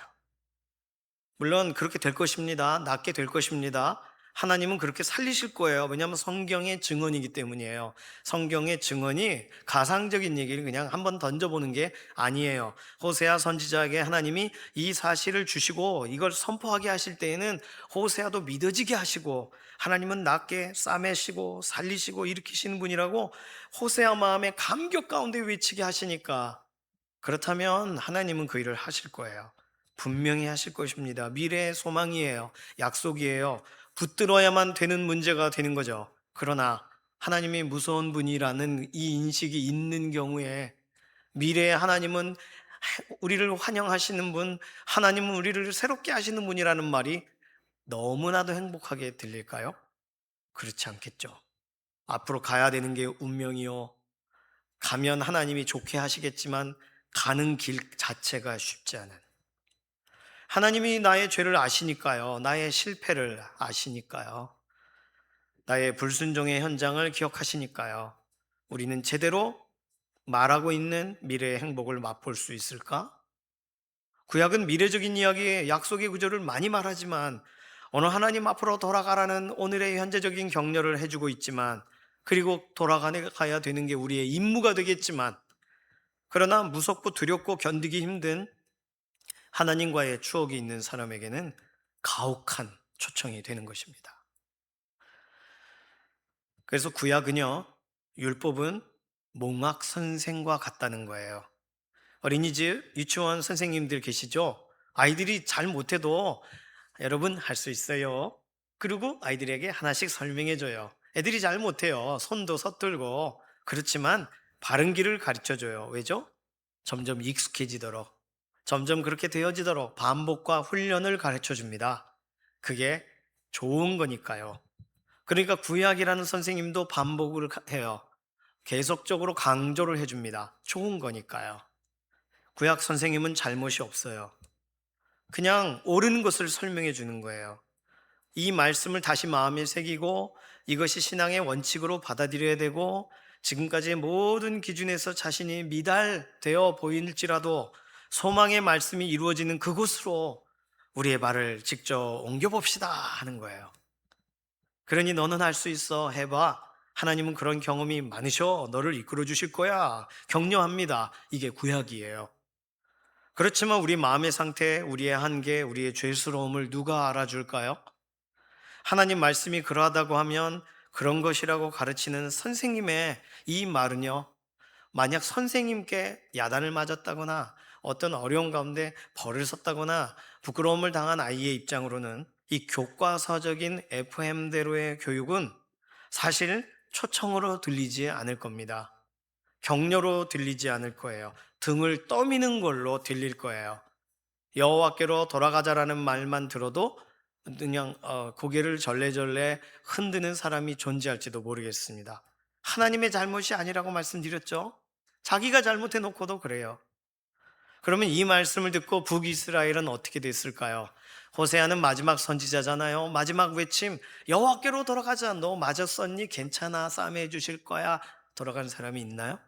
물론 그렇게 될 것입니다. 낫게 될 것입니다. 하나님은 그렇게 살리실 거예요. 왜냐하면 성경의 증언이기 때문이에요. 성경의 증언이 가상적인 얘기를 그냥 한번 던져보는 게 아니에요. 호세아 선지자에게 하나님이 이 사실을 주시고 이걸 선포하게 하실 때에는 호세아도 믿어지게 하시고, 하나님은 낫게 싸매시고 살리시고 일으키시는 분이라고 호세아 마음의 감격 가운데 외치게 하시니까, 그렇다면 하나님은 그 일을 하실 거예요. 분명히 하실 것입니다. 미래의 소망이에요. 약속이에요. 붙들어야만 되는 문제가 되는 거죠. 그러나 하나님이 무서운 분이라는 이 인식이 있는 경우에, 미래에 하나님은 우리를 환영하시는 분, 하나님은 우리를 새롭게 하시는 분이라는 말이 너무나도 행복하게 들릴까요? 그렇지 않겠죠. 앞으로 가야 되는 게 운명이요, 가면 하나님이 좋게 하시겠지만 가는 길 자체가 쉽지 않은, 하나님이 나의 죄를 아시니까요, 나의 실패를 아시니까요, 나의 불순종의 현장을 기억하시니까요, 우리는 제대로 말하고 있는 미래의 행복을 맛볼 수 있을까? 구약은 미래적인 이야기에 약속의 구절을 많이 말하지만 오늘 하나님 앞으로 돌아가라는 오늘의 현재적인 격려를 해주고 있지만, 그리고 돌아가야 되는 게 우리의 임무가 되겠지만, 그러나 무섭고 두렵고 견디기 힘든 하나님과의 추억이 있는 사람에게는 가혹한 초청이 되는 것입니다. 그래서 구약은요, 율법은 몽학 선생과 같다는 거예요. 어린이집, 유치원 선생님들 계시죠? 아이들이 잘 못해도 여러분 할 수 있어요. 그리고 아이들에게 하나씩 설명해 줘요. 애들이 잘 못해요. 손도 서툴고. 그렇지만 바른 길을 가르쳐 줘요. 왜죠? 점점 익숙해지도록, 점점 그렇게 되어지도록 반복과 훈련을 가르쳐 줍니다. 그게 좋은 거니까요. 그러니까 구약이라는 선생님도 반복을 해요. 계속적으로 강조를 해줍니다. 좋은 거니까요. 구약 선생님은 잘못이 없어요. 그냥 옳은 것을 설명해 주는 거예요. 이 말씀을 다시 마음에 새기고 이것이 신앙의 원칙으로 받아들여야 되고, 지금까지의 모든 기준에서 자신이 미달되어 보일지라도 소망의 말씀이 이루어지는 그곳으로 우리의 발을 직접 옮겨봅시다 하는 거예요. 그러니 너는 할 수 있어. 해봐. 하나님은 그런 경험이 많으셔. 너를 이끌어 주실 거야. 격려합니다. 이게 구약이에요. 그렇지만 우리 마음의 상태, 우리의 한계, 우리의 죄스러움을 누가 알아줄까요? 하나님 말씀이 그러하다고 하면 그런 것이라고 가르치는 선생님의 이 말은요, 만약 선생님께 야단을 맞았다거나 어떤 어려운 가운데 벌을 섰다거나 부끄러움을 당한 아이의 입장으로는 이 교과서적인 FM대로의 교육은 사실 초청으로 들리지 않을 겁니다. 격려로 들리지 않을 거예요. 등을 떠미는 걸로 들릴 거예요. 여호와께로 돌아가자라는 말만 들어도 그냥 고개를 절레절레 흔드는 사람이 존재할지도 모르겠습니다. 하나님의 잘못이 아니라고 말씀드렸죠. 자기가 잘못해 놓고도 그래요. 그러면 이 말씀을 듣고 북이스라엘은 어떻게 됐을까요? 호세아는 마지막 선지자잖아요. 마지막 외침, 여호와께로 돌아가자. 너 맞았었니? 괜찮아. 싸매해 주실 거야. 돌아가는 사람이 있나요?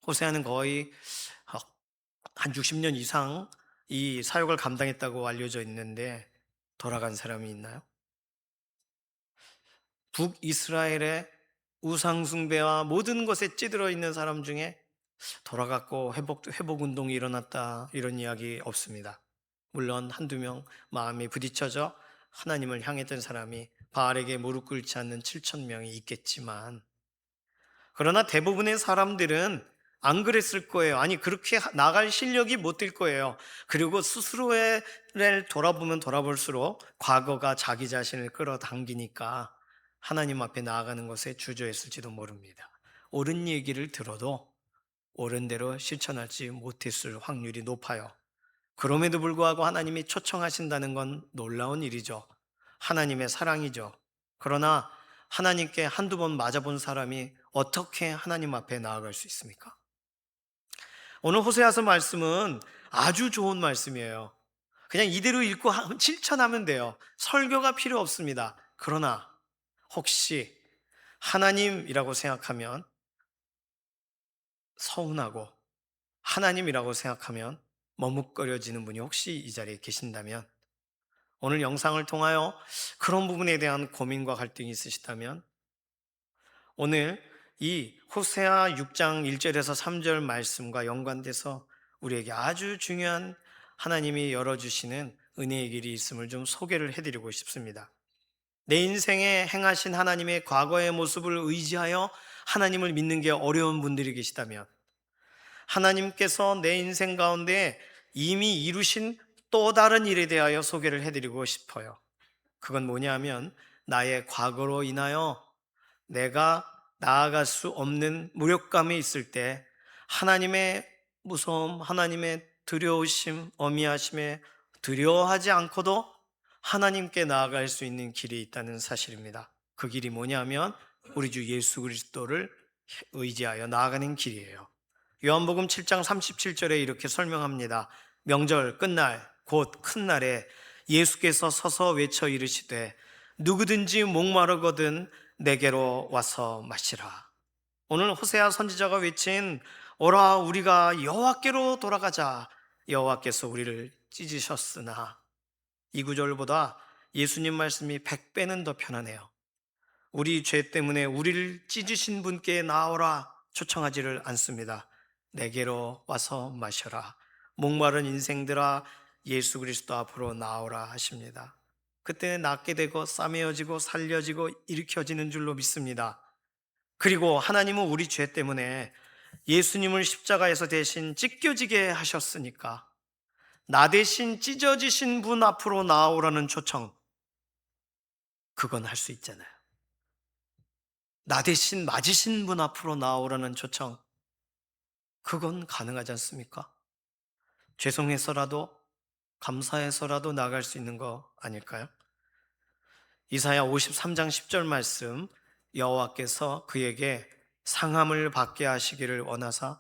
호세아는 거의 한 60년 이상 이 사역을 감당했다고 알려져 있는데 돌아간 사람이 있나요? 북이스라엘의 우상숭배와 모든 것에 찌들어 있는 사람 중에 돌아갔고 회복 운동이 일어났다, 이런 이야기 없습니다. 물론 한두 명 마음이 부딪혀져 하나님을 향했던 사람이 바알에게 무릎 꿇지 않는 7천 명이 있겠지만, 그러나 대부분의 사람들은 안 그랬을 거예요. 아니, 그렇게 나갈 실력이 못 될 거예요. 그리고 스스로를 돌아보면 돌아볼수록 과거가 자기 자신을 끌어당기니까 하나님 앞에 나아가는 것에 주저했을지도 모릅니다. 옳은 얘기를 들어도 옳은 대로 실천하지 못했을 확률이 높아요. 그럼에도 불구하고 하나님이 초청하신다는 건 놀라운 일이죠. 하나님의 사랑이죠. 그러나 하나님께 한두 번 맞아본 사람이 어떻게 하나님 앞에 나아갈 수 있습니까? 오늘 호세아서 말씀은 아주 좋은 말씀이에요. 그냥 이대로 읽고 실천하면 돼요. 설교가 필요 없습니다. 그러나 혹시 하나님이라고 생각하면 서운하고, 하나님이라고 생각하면 머뭇거려지는 분이 혹시 이 자리에 계신다면, 오늘 영상을 통하여 그런 부분에 대한 고민과 갈등이 있으시다면 오늘 이 호세아 6장 1절에서 3절 말씀과 연관돼서 우리에게 아주 중요한 하나님이 열어주시는 은혜의 길이 있음을 좀 소개를 해드리고 싶습니다. 내 인생에 행하신 하나님의 과거의 모습을 의지하여 하나님을 믿는 게 어려운 분들이 계시다면 하나님께서 내 인생 가운데 이미 이루신 또 다른 일에 대하여 소개를 해드리고 싶어요. 그건 뭐냐면 나의 과거로 인하여 내가 나아갈 수 없는 무력감이 있을 때 하나님의 무서움, 하나님의 두려우심, 어미하심에 두려워하지 않고도 하나님께 나아갈 수 있는 길이 있다는 사실입니다. 그 길이 뭐냐면 우리 주 예수 그리스도를 의지하여 나아가는 길이에요. 요한복음 7장 37절에 이렇게 설명합니다. 명절 끝날 곧 큰 날에 예수께서 서서 외쳐 이르시되 누구든지 목마르거든 내게로 와서 마시라. 오늘 호세아 선지자가 외친 오라 우리가 여호와께로 돌아가자. 여호와께서 우리를 찢으셨으나 이 구절보다 예수님 말씀이 100배는 더 편하네요. 우리 죄 때문에 우리를 찢으신 분께 나오라 초청하지를 않습니다. 내게로 와서 마셔라. 목마른 인생들아 예수 그리스도 앞으로 나오라 하십니다. 그때 낫게 되고 싸매어지고 살려지고 일으켜지는 줄로 믿습니다. 그리고 하나님은 우리 죄 때문에 예수님을 십자가에서 대신 찢겨지게 하셨으니까 나 대신 찢어지신 분 앞으로 나오라는 초청, 그건 할 수 있잖아요. 나 대신 맞으신 분 앞으로 나오라는 초청, 그건 가능하지 않습니까? 죄송해서라도 감사해서라도 나갈 수 있는 거 아닐까요? 이사야 53장 10절 말씀, 여호와께서 그에게 상함을 받게 하시기를 원하사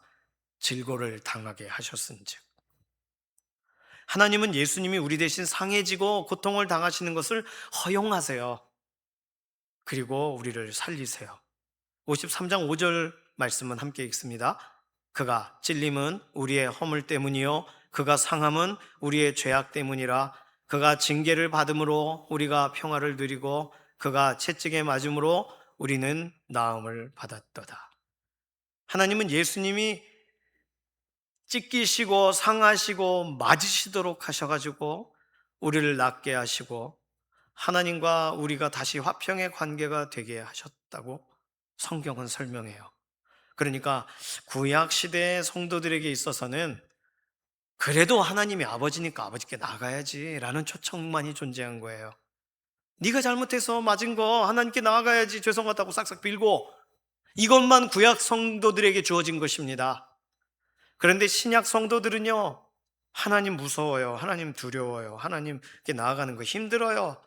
질고를 당하게 하셨은즉. 하나님은 예수님이 우리 대신 상해지고 고통을 당하시는 것을 허용하세요. 그리고 우리를 살리세요. 53장 5절 말씀은 함께 읽습니다. 그가 찔림은 우리의 허물 때문이요 그가 상함은 우리의 죄악 때문이라. 그가 징계를 받음으로 우리가 평화를 누리고 그가 채찍에 맞음으로 우리는 나음을 받았도다. 하나님은 예수님이 찢기시고 상하시고 맞으시도록 하셔가지고 우리를 낫게 하시고 하나님과 우리가 다시 화평의 관계가 되게 하셨다고 성경은 설명해요. 그러니까 구약 시대의 성도들에게 있어서는 그래도 하나님이 아버지니까 아버지께 나가야지 라는 초청만이 존재한 거예요. 네가 잘못해서 맞은 거 하나님께 나아가야지 죄송하다고 싹싹 빌고, 이것만 구약 성도들에게 주어진 것입니다. 그런데 신약 성도들은요, 하나님 무서워요, 하나님 두려워요, 하나님께 나아가는 거 힘들어요.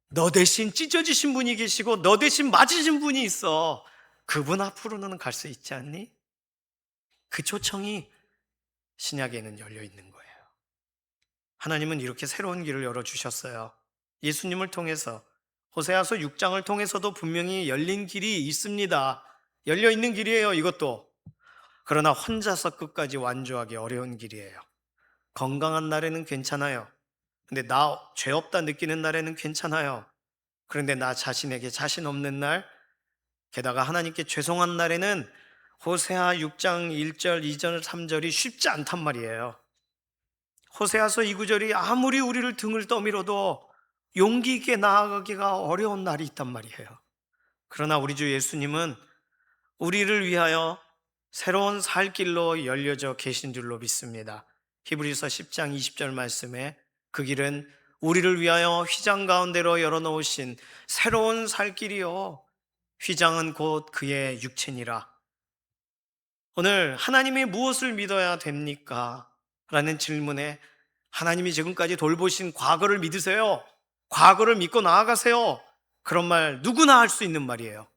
너 대신 찢어지신 분이 계시고 너 대신 맞으신 분이 있어. 그분 앞으로는 갈 수 있지 않니? 그 초청이 신약에는 열려 있는 거예요. 하나님은 이렇게 새로운 길을 열어주셨어요. 예수님을 통해서, 호세아서 6장을 통해서도 분명히 열린 길이 있습니다. 열려 있는 길이에요, 이것도. 그러나 혼자서 끝까지 완주하기 어려운 길이에요. 건강한 날에는 괜찮아요. 근데 나 죄 없다 느끼는 날에는 괜찮아요. 그런데 나 자신에게 자신 없는 날, 게다가 하나님께 죄송한 날에는 호세아 6장 1절, 2절, 3절이 쉽지 않단 말이에요. 호세아서 2구절이 아무리 우리를 등을 떠밀어도 용기 있게 나아가기가 어려운 날이 있단 말이에요. 그러나 우리 주 예수님은 우리를 위하여 새로운 살 길로 열려져 계신 줄로 믿습니다. 히브리서 10장 20절 말씀에 그 길은 우리를 위하여 휘장 가운데로 열어놓으신 새로운 살 길이요 휘장은 곧 그의 육체니라. 오늘 하나님이 무엇을 믿어야 됩니까? 라는 질문에 하나님이 지금까지 돌보신 과거를 믿으세요. 과거를 믿고 나아가세요. 그런 말 누구나 할 수 있는 말이에요.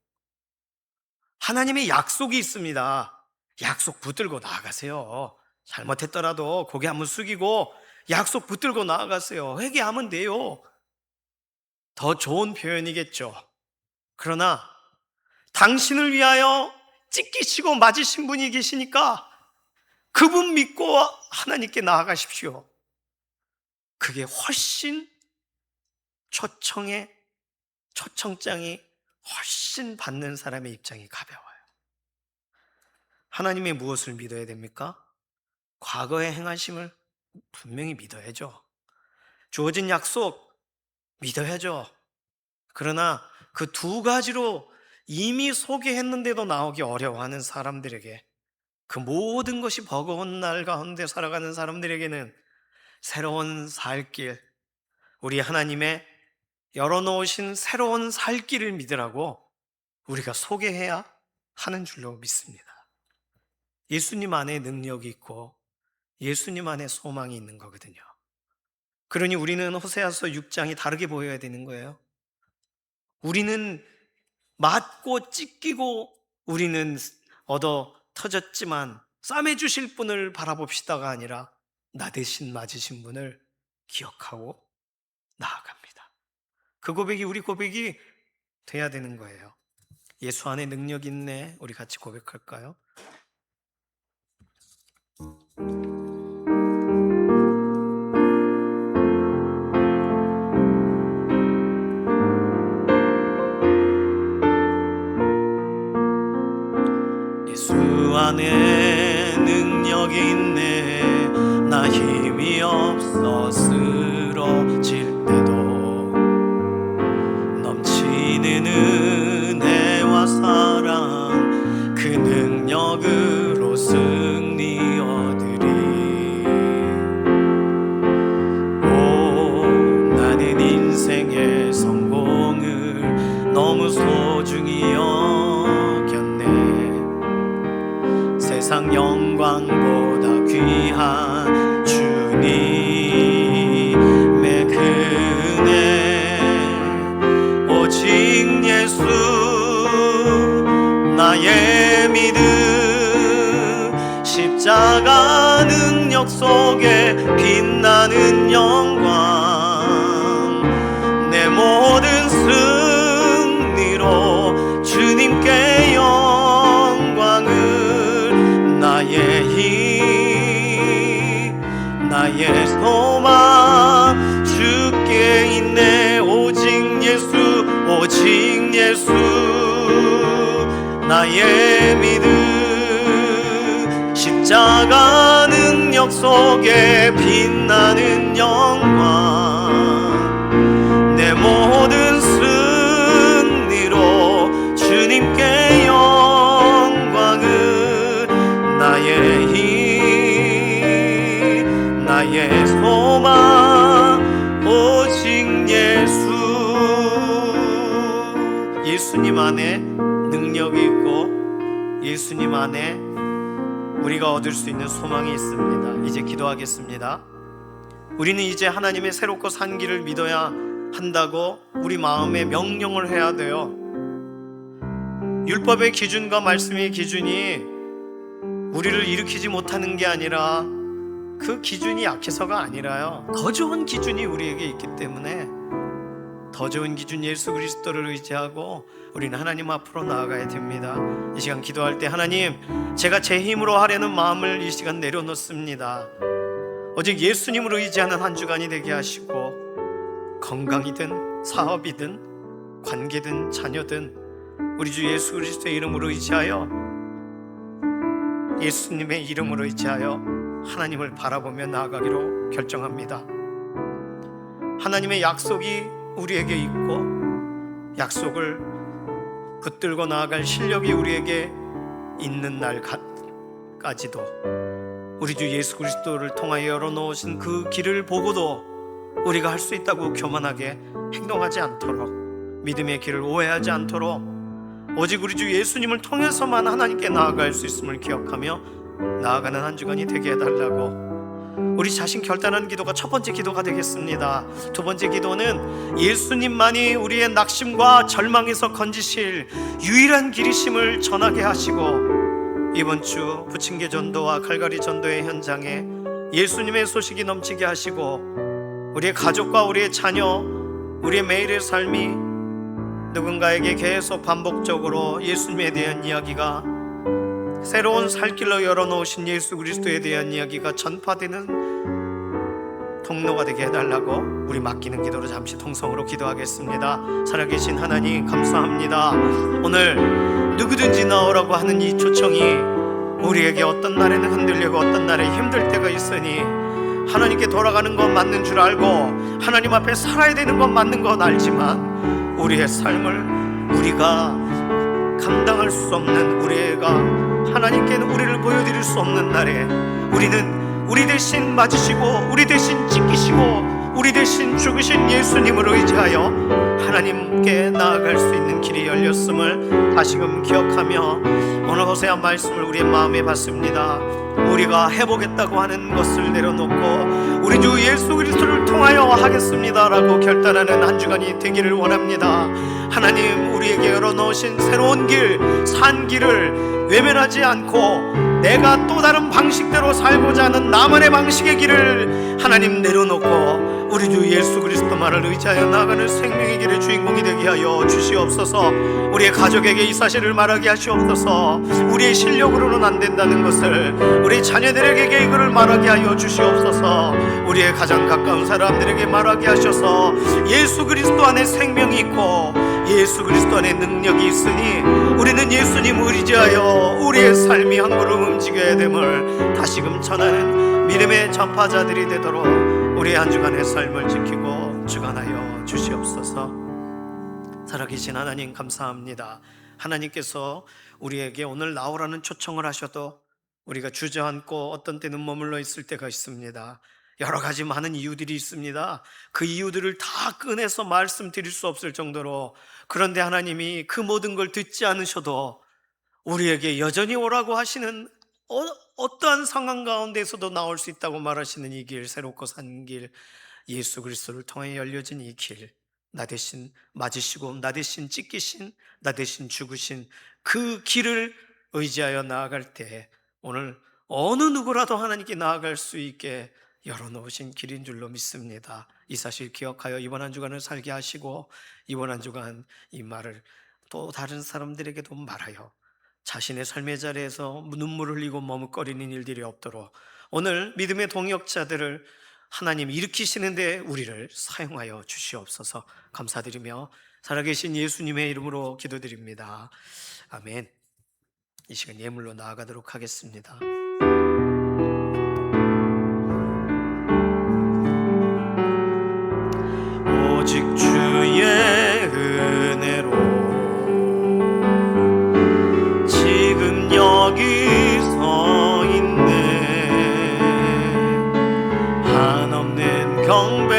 하나님의 약속이 있습니다. 약속 붙들고 나아가세요. 잘못했더라도 고개 한번 숙이고 약속 붙들고 나아가세요. 회개하면 돼요. 더 좋은 표현이겠죠. 그러나 당신을 위하여 찢기시고 맞으신 분이 계시니까 그분 믿고 하나님께 나아가십시오. 그게 훨씬 초청장이 훨씬 받는 사람의 입장이 가벼워요. 하나님의 무엇을 믿어야 됩니까? 과거의 행하심을 분명히 믿어야죠. 주어진 약속 믿어야죠. 그러나 그 두 가지로 이미 소개했는데도 나오기 어려워하는 사람들에게, 그 모든 것이 버거운 날 가운데 살아가는 사람들에게는 새로운 살 길, 우리 하나님의 열어놓으신 새로운 살 길을 믿으라고 우리가 소개해야 하는 줄로 믿습니다. 예수님 안에 능력이 있고 예수님 안에 소망이 있는 거거든요. 그러니 우리는 호세아서 6장이 다르게 보여야 되는 거예요. 우리는 맞고 찢기고 우리는 얻어 터졌지만 싸매 주실 분을 바라봅시다가 아니라 나 대신 맞으신 분을 기억하고 나아갑니다. 그 고백이 우리 고백이 돼야 되는 거예요. 예수 안에 능력 있네. 우리 같이 고백할까요? 예수 안에 능력이 있네. 나 힘이 없어 쓰러질 때도 넘치는 은혜와 사랑, 그 능력으로 승리 얻으리. 오, 나는 인생의 성공을 너무 소중히 여겼네. 세상 영광보다 귀한 주님의 은혜, 오직 예수 나의 믿음, 십자가 능력 속에 빛나는 영광, 내 모든 승리로 주님께 영광을, 나의 힘 나의 소망 주께 있네. 오직 예수 오직 예수 나의 믿음, 십자가 능력 속에 빛나는 영광, 내 모든 승리로 주님께 영광을, 나의 힘 나의 소망 오직 예수. 예수님 안에 능력이 있고 예수님 안에 우리가 얻을 수 있는 소망이 있습니다. 이제 기도하겠습니다. 우리는 이제 하나님의 새롭고 산 길을 믿어야 한다고 우리 마음에 명령을 해야 돼요. 율법의 기준과 말씀의 기준이 우리를 일으키지 못하는 게 아니라, 그 기준이 약해서가 아니라요, 더 좋은 기준이 우리에게 있기 때문에 더 좋은 기준 예수 그리스도를 의지하고 우리는 하나님 앞으로 나아가야 됩니다. 이 시간 기도할 때, 하나님, 제가 제 힘으로 하려는 마음을 이 시간 내려놓습니다. 오직 예수님을 의지하는 한 주간이 되게 하시고, 건강이든 사업이든 관계든 자녀든 우리 주 예수 그리스도의 이름으로 의지하여, 예수님의 이름으로 의지하여 하나님을 바라보며 나아가기로 결정합니다. 하나님의 약속이 우리에게 있고 약속을 붙들고 나아갈 실력이 우리에게 있는 날까지도 우리 주 예수 그리스도를 통하여 열어놓으신 그 길을 보고도 우리가 할 수 있다고 교만하게 행동하지 않도록, 믿음의 길을 오해하지 않도록 오직 우리 주 예수님을 통해서만 하나님께 나아갈 수 있음을 기억하며 나아가는 한 주간이 되게 해달라고 우리 자신 결단하는 기도가 첫 번째 기도가 되겠습니다. 두 번째 기도는 예수님만이 우리의 낙심과 절망에서 건지실 유일한 길이심을 전하게 하시고, 이번 주 부침개 전도와 갈가리 전도의 현장에 예수님의 소식이 넘치게 하시고, 우리의 가족과 우리의 자녀, 우리의 매일의 삶이 누군가에게 계속 반복적으로 예수님에 대한 이야기가, 새로운 살길로 열어놓으신 예수 그리스도에 대한 이야기가 전파되는 통로가 되게 해달라고 우리 맡기는 기도로 잠시 통성으로 기도하겠습니다. 살아계신 하나님 감사합니다. 오늘 누구든지 나오라고 하는 이 초청이 우리에게 어떤 날에는 흔들리고 어떤 날에 힘들 때가 있으니 하나님께 돌아가는 건 맞는 줄 알고 하나님 앞에 살아야 되는 건 맞는 건 알지만 우리의 삶을 우리가 감당할 수 없는, 우리가 하나님께는 우리를 보여드릴 수 없는 날에 우리는 우리 대신 맞으시고 우리 대신 찢기시고 우리 대신 죽으신 예수님을 의지하여 하나님께 나아갈 수 있는 길이 열렸음을 다시금 기억하며 오늘 호세아 말씀을 우리의 마음에 받습니다. 우리가 해보겠다고 하는 것을 내려놓고 우리 주 예수 그리스도를 통하여 하겠습니다라고 결단하는 한 주간이 되기를 원합니다. 하나님 우리에게 열어놓으신 새로운 길, 산 길을 외면하지 않고 내가 또 다른 방식대로 살고자 하는 나만의 방식의 길을 하나님 내려놓고 우리 주 예수 그리스도만을 의지하여 나아가는 생명의 길의 주인공이 되게 하여 주시옵소서. 우리의 가족에게 이 사실을 말하게 하시옵소서. 우리의 실력으로는 안 된다는 것을 우리 자녀들에게 이거를 말하게 하여 주시옵소서. 우리의 가장 가까운 사람들에게 말하게 하셔서 예수 그리스도 안에 생명이 있고 예수 그리스도 안에 능력이 있으니 우리는 예수님 의지하여 우리의 삶이 한 걸음 움직여야 됨을 다시금 전하는 믿음의 전파자들이 되도록 우리의 한 주간의 삶을 지키고 주관하여 주시옵소서. 살아계신 하나님 감사합니다. 하나님께서 우리에게 오늘 나오라는 초청을 하셔도 우리가 주저앉고 어떤 때는 머물러 있을 때가 있습니다. 여러 가지 많은 이유들이 있습니다. 그 이유들을 다 꺼내서 말씀드릴 수 없을 정도로, 그런데 하나님이 그 모든 걸 듣지 않으셔도 우리에게 여전히 오라고 하시는 어떠한 상황 가운데서도 나올 수 있다고 말하시는 이 길, 새롭고 산 길, 예수 그리스도를 통해 열려진 이 길, 나 대신 맞으시고 나 대신 찢기신, 나 대신 죽으신 그 길을 의지하여 나아갈 때 오늘 어느 누구라도 하나님께 나아갈 수 있게 열어놓으신 길인 줄로 믿습니다. 이 사실 기억하여 이번 한 주간을 살게 하시고 이번 한 주간 이 말을 또 다른 사람들에게도 말하여 자신의 삶의 자리에서 눈물을 흘리고 머뭇거리는 일들이 없도록 오늘 믿음의 동역자들을 하나님 일으키시는데 우리를 사용하여 주시옵소서. 감사드리며 살아계신 예수님의 이름으로 기도드립니다. 아멘. 이 시간 예물로 나아가도록 하겠습니다. 오직 주의 은혜로 지금 여기 서 있네. 한없는 경배,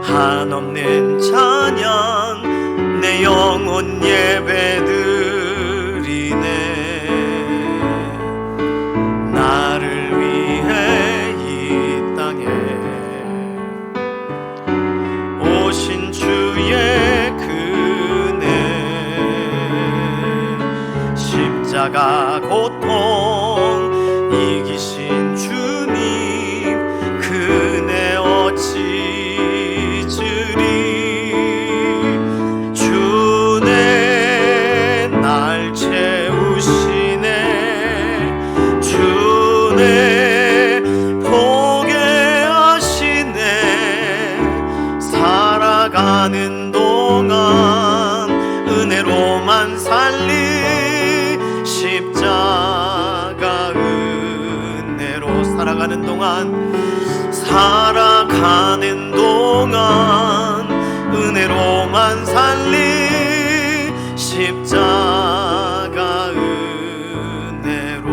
한없는 찬양, 내 영혼 예배드리네. 나를 위해 이 땅에 오신 주의 그네, 십자가 고통 이기신 주님 그네 어찌 잊으리. 주네 날 채우시네, 주네 보게 하시네. 살아가는 동안 은혜로만 살리, 십자가 은혜로 살아가는 동안, 살아가는 동안 은혜로만 살리, 십자가 은혜로.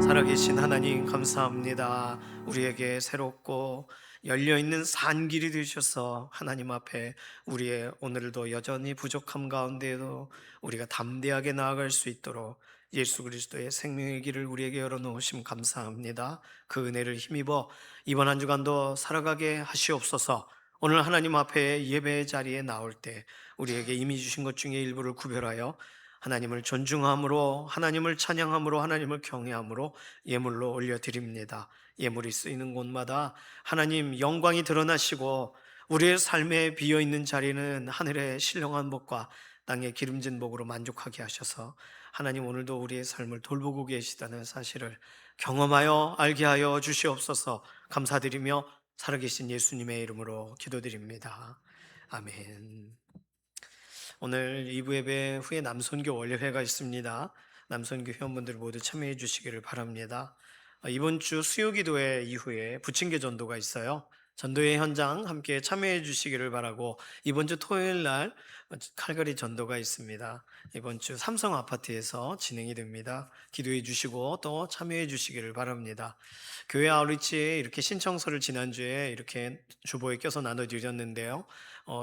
살아계신 하나님 감사합니다. 우리에게 새롭고 열려있는 산길이 되셔서 하나님 앞에 우리의 오늘도 여전히 부족함 가운데에도 우리가 담대하게 나아갈 수 있도록 예수 그리스도의 생명의 길을 우리에게 열어놓으심 감사합니다. 그 은혜를 힘입어 이번 한 주간도 살아가게 하시옵소서. 오늘 하나님 앞에 예배의 자리에 나올 때 우리에게 이미 주신 것 중에 일부를 구별하여 하나님을 존중함으로, 하나님을 찬양함으로, 하나님을 경외함으로 예물로 올려드립니다. 예물이 쓰이는 곳마다 하나님 영광이 드러나시고 우리의 삶에 비어있는 자리는 하늘의 신령한 복과 땅의 기름진 복으로 만족하게 하셔서 하나님 오늘도 우리의 삶을 돌보고 계시다는 사실을 경험하여 알게 하여 주시옵소서. 감사드리며 살아계신 예수님의 이름으로 기도드립니다. 아멘. 오늘 2부 예배 후에 남선교 원례회가 있습니다. 남선교 회원분들 모두 참여해 주시기를 바랍니다. 이번 주 수요기도회 이후에 부침개 전도가 있어요. 전도회 현장 함께 참여해 주시기를 바라고, 이번 주 토요일 날 칼갈이 전도가 있습니다. 이번 주 삼성 아파트에서 진행이 됩니다. 기도해 주시고 또 참여해 주시기를 바랍니다. 교회 아웃리치에 이렇게 신청서를 지난주에 이렇게 주보에 껴서 나눠드렸는데요.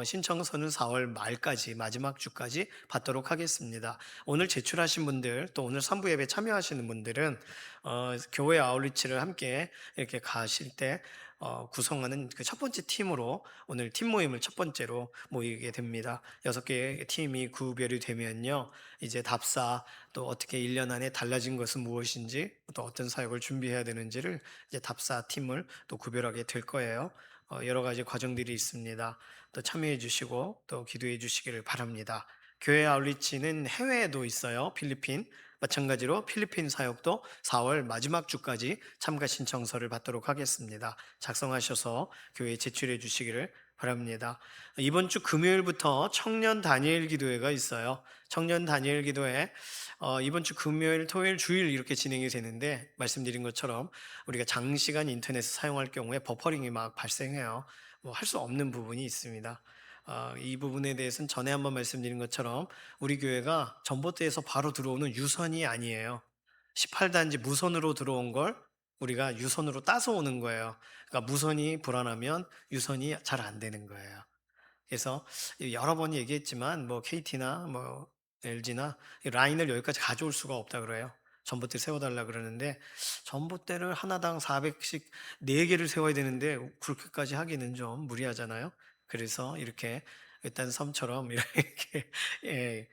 신청서는 4월 말까지, 마지막 주까지 받도록 하겠습니다. 오늘 제출하신 분들, 또 오늘 3부 예배 참여하시는 분들은 교회 아웃리치를 함께 이렇게 가실 때 구성하는 그 첫 번째 팀으로 오늘 팀 모임을 첫 번째로 모이게 됩니다. 6개의 팀이 구별이 되면요, 이제 답사, 또 어떻게 1년 안에 달라진 것은 무엇인지, 또 어떤 사역을 준비해야 되는지를 이제 답사 팀을 또 구별하게 될 거예요. 여러 가지 과정들이 있습니다. 또 참여해 주시고 또 기도해 주시기를 바랍니다. 교회 아웃리치는 해외에도 있어요. 필리핀, 마찬가지로 필리핀 사역도 4월 마지막 주까지 참가 신청서를 받도록 하겠습니다. 작성하셔서 교회에 제출해 주시기를 바랍니다. 이번 주 금요일부터 청년 다니엘 기도회가 있어요. 청년 다니엘 기도회 이번 주 금요일, 토요일, 주일 이렇게 진행이 되는데, 말씀드린 것처럼 우리가 장시간 인터넷을 사용할 경우에 버퍼링이 막 발생해요. 할 수 없는 부분이 있습니다. 이 부분에 대해서는 전에 한번 말씀드린 것처럼 우리 교회가 전봇대에서 바로 들어오는 유선이 아니에요. 18단지 무선으로 들어온 걸 우리가 유선으로 따서 오는 거예요. 그러니까 무선이 불안하면 유선이 잘 안 되는 거예요. 그래서 여러 번 얘기했지만 KT나 LG나 라인을 여기까지 가져올 수가 없다 그래요. 전봇대 세워달라 그러는데, 전봇대를 하나당 400씩 4개를 세워야 되는데 그렇게까지 하기는 좀 무리하잖아요. 그래서 이렇게 일단 섬처럼 이렇게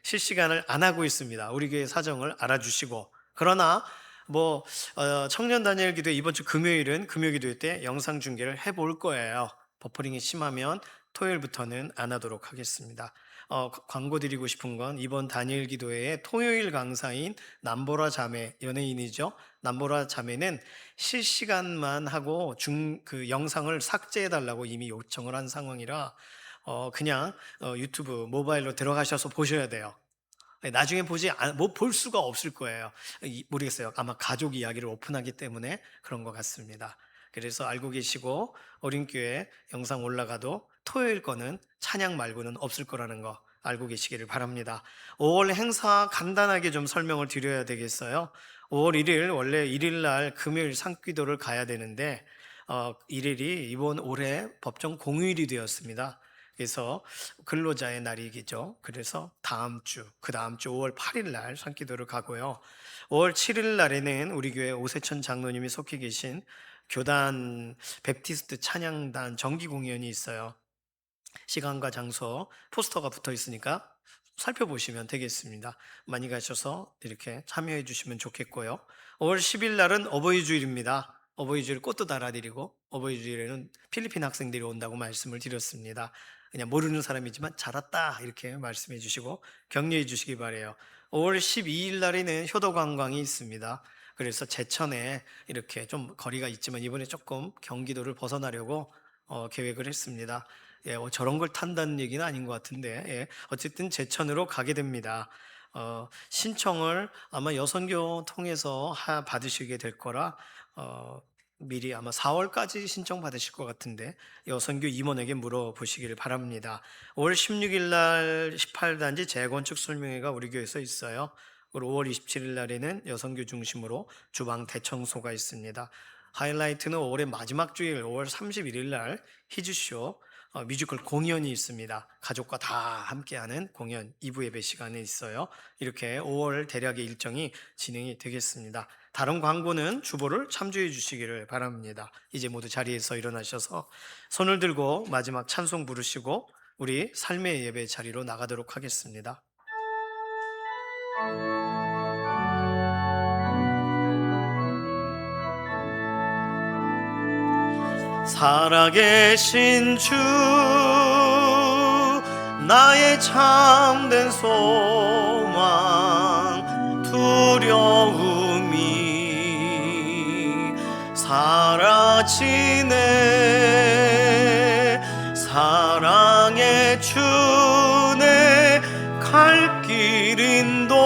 실시간을 안 하고 있습니다. 우리 교회 사정을 알아주시고. 그러나 청년 다니엘 기도회 이번 주 금요일은 금요 기도회 때 영상 중계를 해볼 거예요. 버퍼링이 심하면 토요일부터는 안 하도록 하겠습니다. 광고 드리고 싶은 건, 이번 다니엘 기도회의 토요일 강사인 남보라 자매, 연예인이죠. 남보라 자매는 실시간만 하고 그 영상을 삭제해 달라고 이미 요청을 한 상황이라 그냥 유튜브 모바일로 들어가셔서 보셔야 돼요. 나중에 볼 수가 없을 거예요. 모르겠어요. 아마 가족 이야기를 오픈하기 때문에 그런 것 같습니다. 그래서 알고 계시고, 어린교회 영상 올라가도 토요일 거는 찬양 말고는 없을 거라는 거 알고 계시기를 바랍니다. 5월 행사 간단하게 좀 설명을 드려야 되겠어요. 5월 1일, 원래 1일 날 금요일 상기도를 가야 되는데 1일이 이번 올해 법정 공휴일이 되었습니다. 그래서 근로자의 날이겠죠. 그래서 그 다음 주 5월 8일 날 상기도를 가고요. 5월 7일 날에는 우리 교회 오세천 장로님이 속해 계신 교단 베프티스트 찬양단 정기 공연이 있어요. 시간과 장소 포스터가 붙어 있으니까 살펴보시면 되겠습니다. 많이 가셔서 이렇게 참여해 주시면 좋겠고요. 5월 10일 날은 어버이 주일입니다. 어버이 주일 꽃도 달아드리고, 어버이 주일에는 필리핀 학생들이 온다고 말씀을 드렸습니다. 그냥 모르는 사람이지만 잘 왔다 이렇게 말씀해 주시고 격려해 주시기 바래요. 5월 12일 날에는 효도 관광이 있습니다. 그래서 제천에 이렇게 좀 거리가 있지만 이번에 조금 경기도를 벗어나려고 계획을 했습니다. 저런 걸 탄다는 얘기는 아닌 것 같은데, 어쨌든 제천으로 가게 됩니다. 신청을 아마 여선교 통해서 받으시게 될 거라 미리 아마 4월까지 신청 받으실 것 같은데 여선교 임원에게 물어보시기를 바랍니다. 5월 16일 날 18단지 재건축 설명회가 우리 교회에서 있어요. 그리고 5월 27일 날에는 여선교 중심으로 주방 대청소가 있습니다. 하이라이트는 5월의 마지막 주일 5월 31일 날 히즈쇼 뮤지컬 공연이 있습니다. 가족과 다 함께하는 공연 2부 예배 시간에 있어요. 이렇게 5월 대략의 일정이 진행이 되겠습니다. 다른 광고는 주보를 참조해 주시기를 바랍니다. 이제 모두 자리에서 일어나셔서 손을 들고 마지막 찬송 부르시고 우리 삶의 예배 자리로 나가도록 하겠습니다. 살아계신 주 나의 참된 소망 두려움이 사라지네. 사랑의 주네 갈 길 인도하니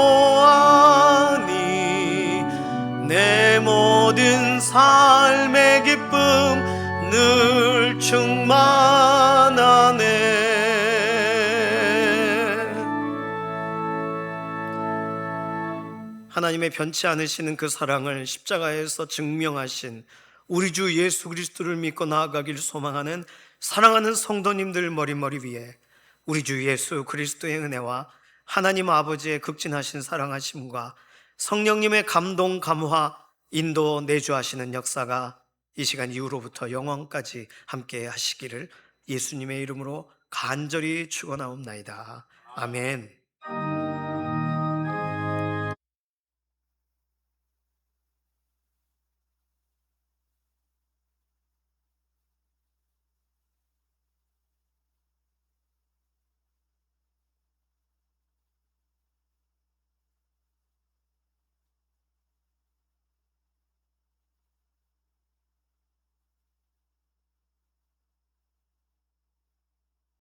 내 모든 삶의 기쁨 늘 충만하네. 하나님의 변치 않으시는 그 사랑을 십자가에서 증명하신 우리 주 예수 그리스도를 믿고 나아가길 소망하는 사랑하는 성도님들 머리머리 위에 우리 주 예수 그리스도의 은혜와 하나님 아버지의 극진하신 사랑하심과 성령님의 감동, 감화, 인도, 내주하시는 역사가 이 시간 이후로부터 영원까지 함께 하시기를 예수님의 이름으로 간절히 축원하옵나이다. 아멘.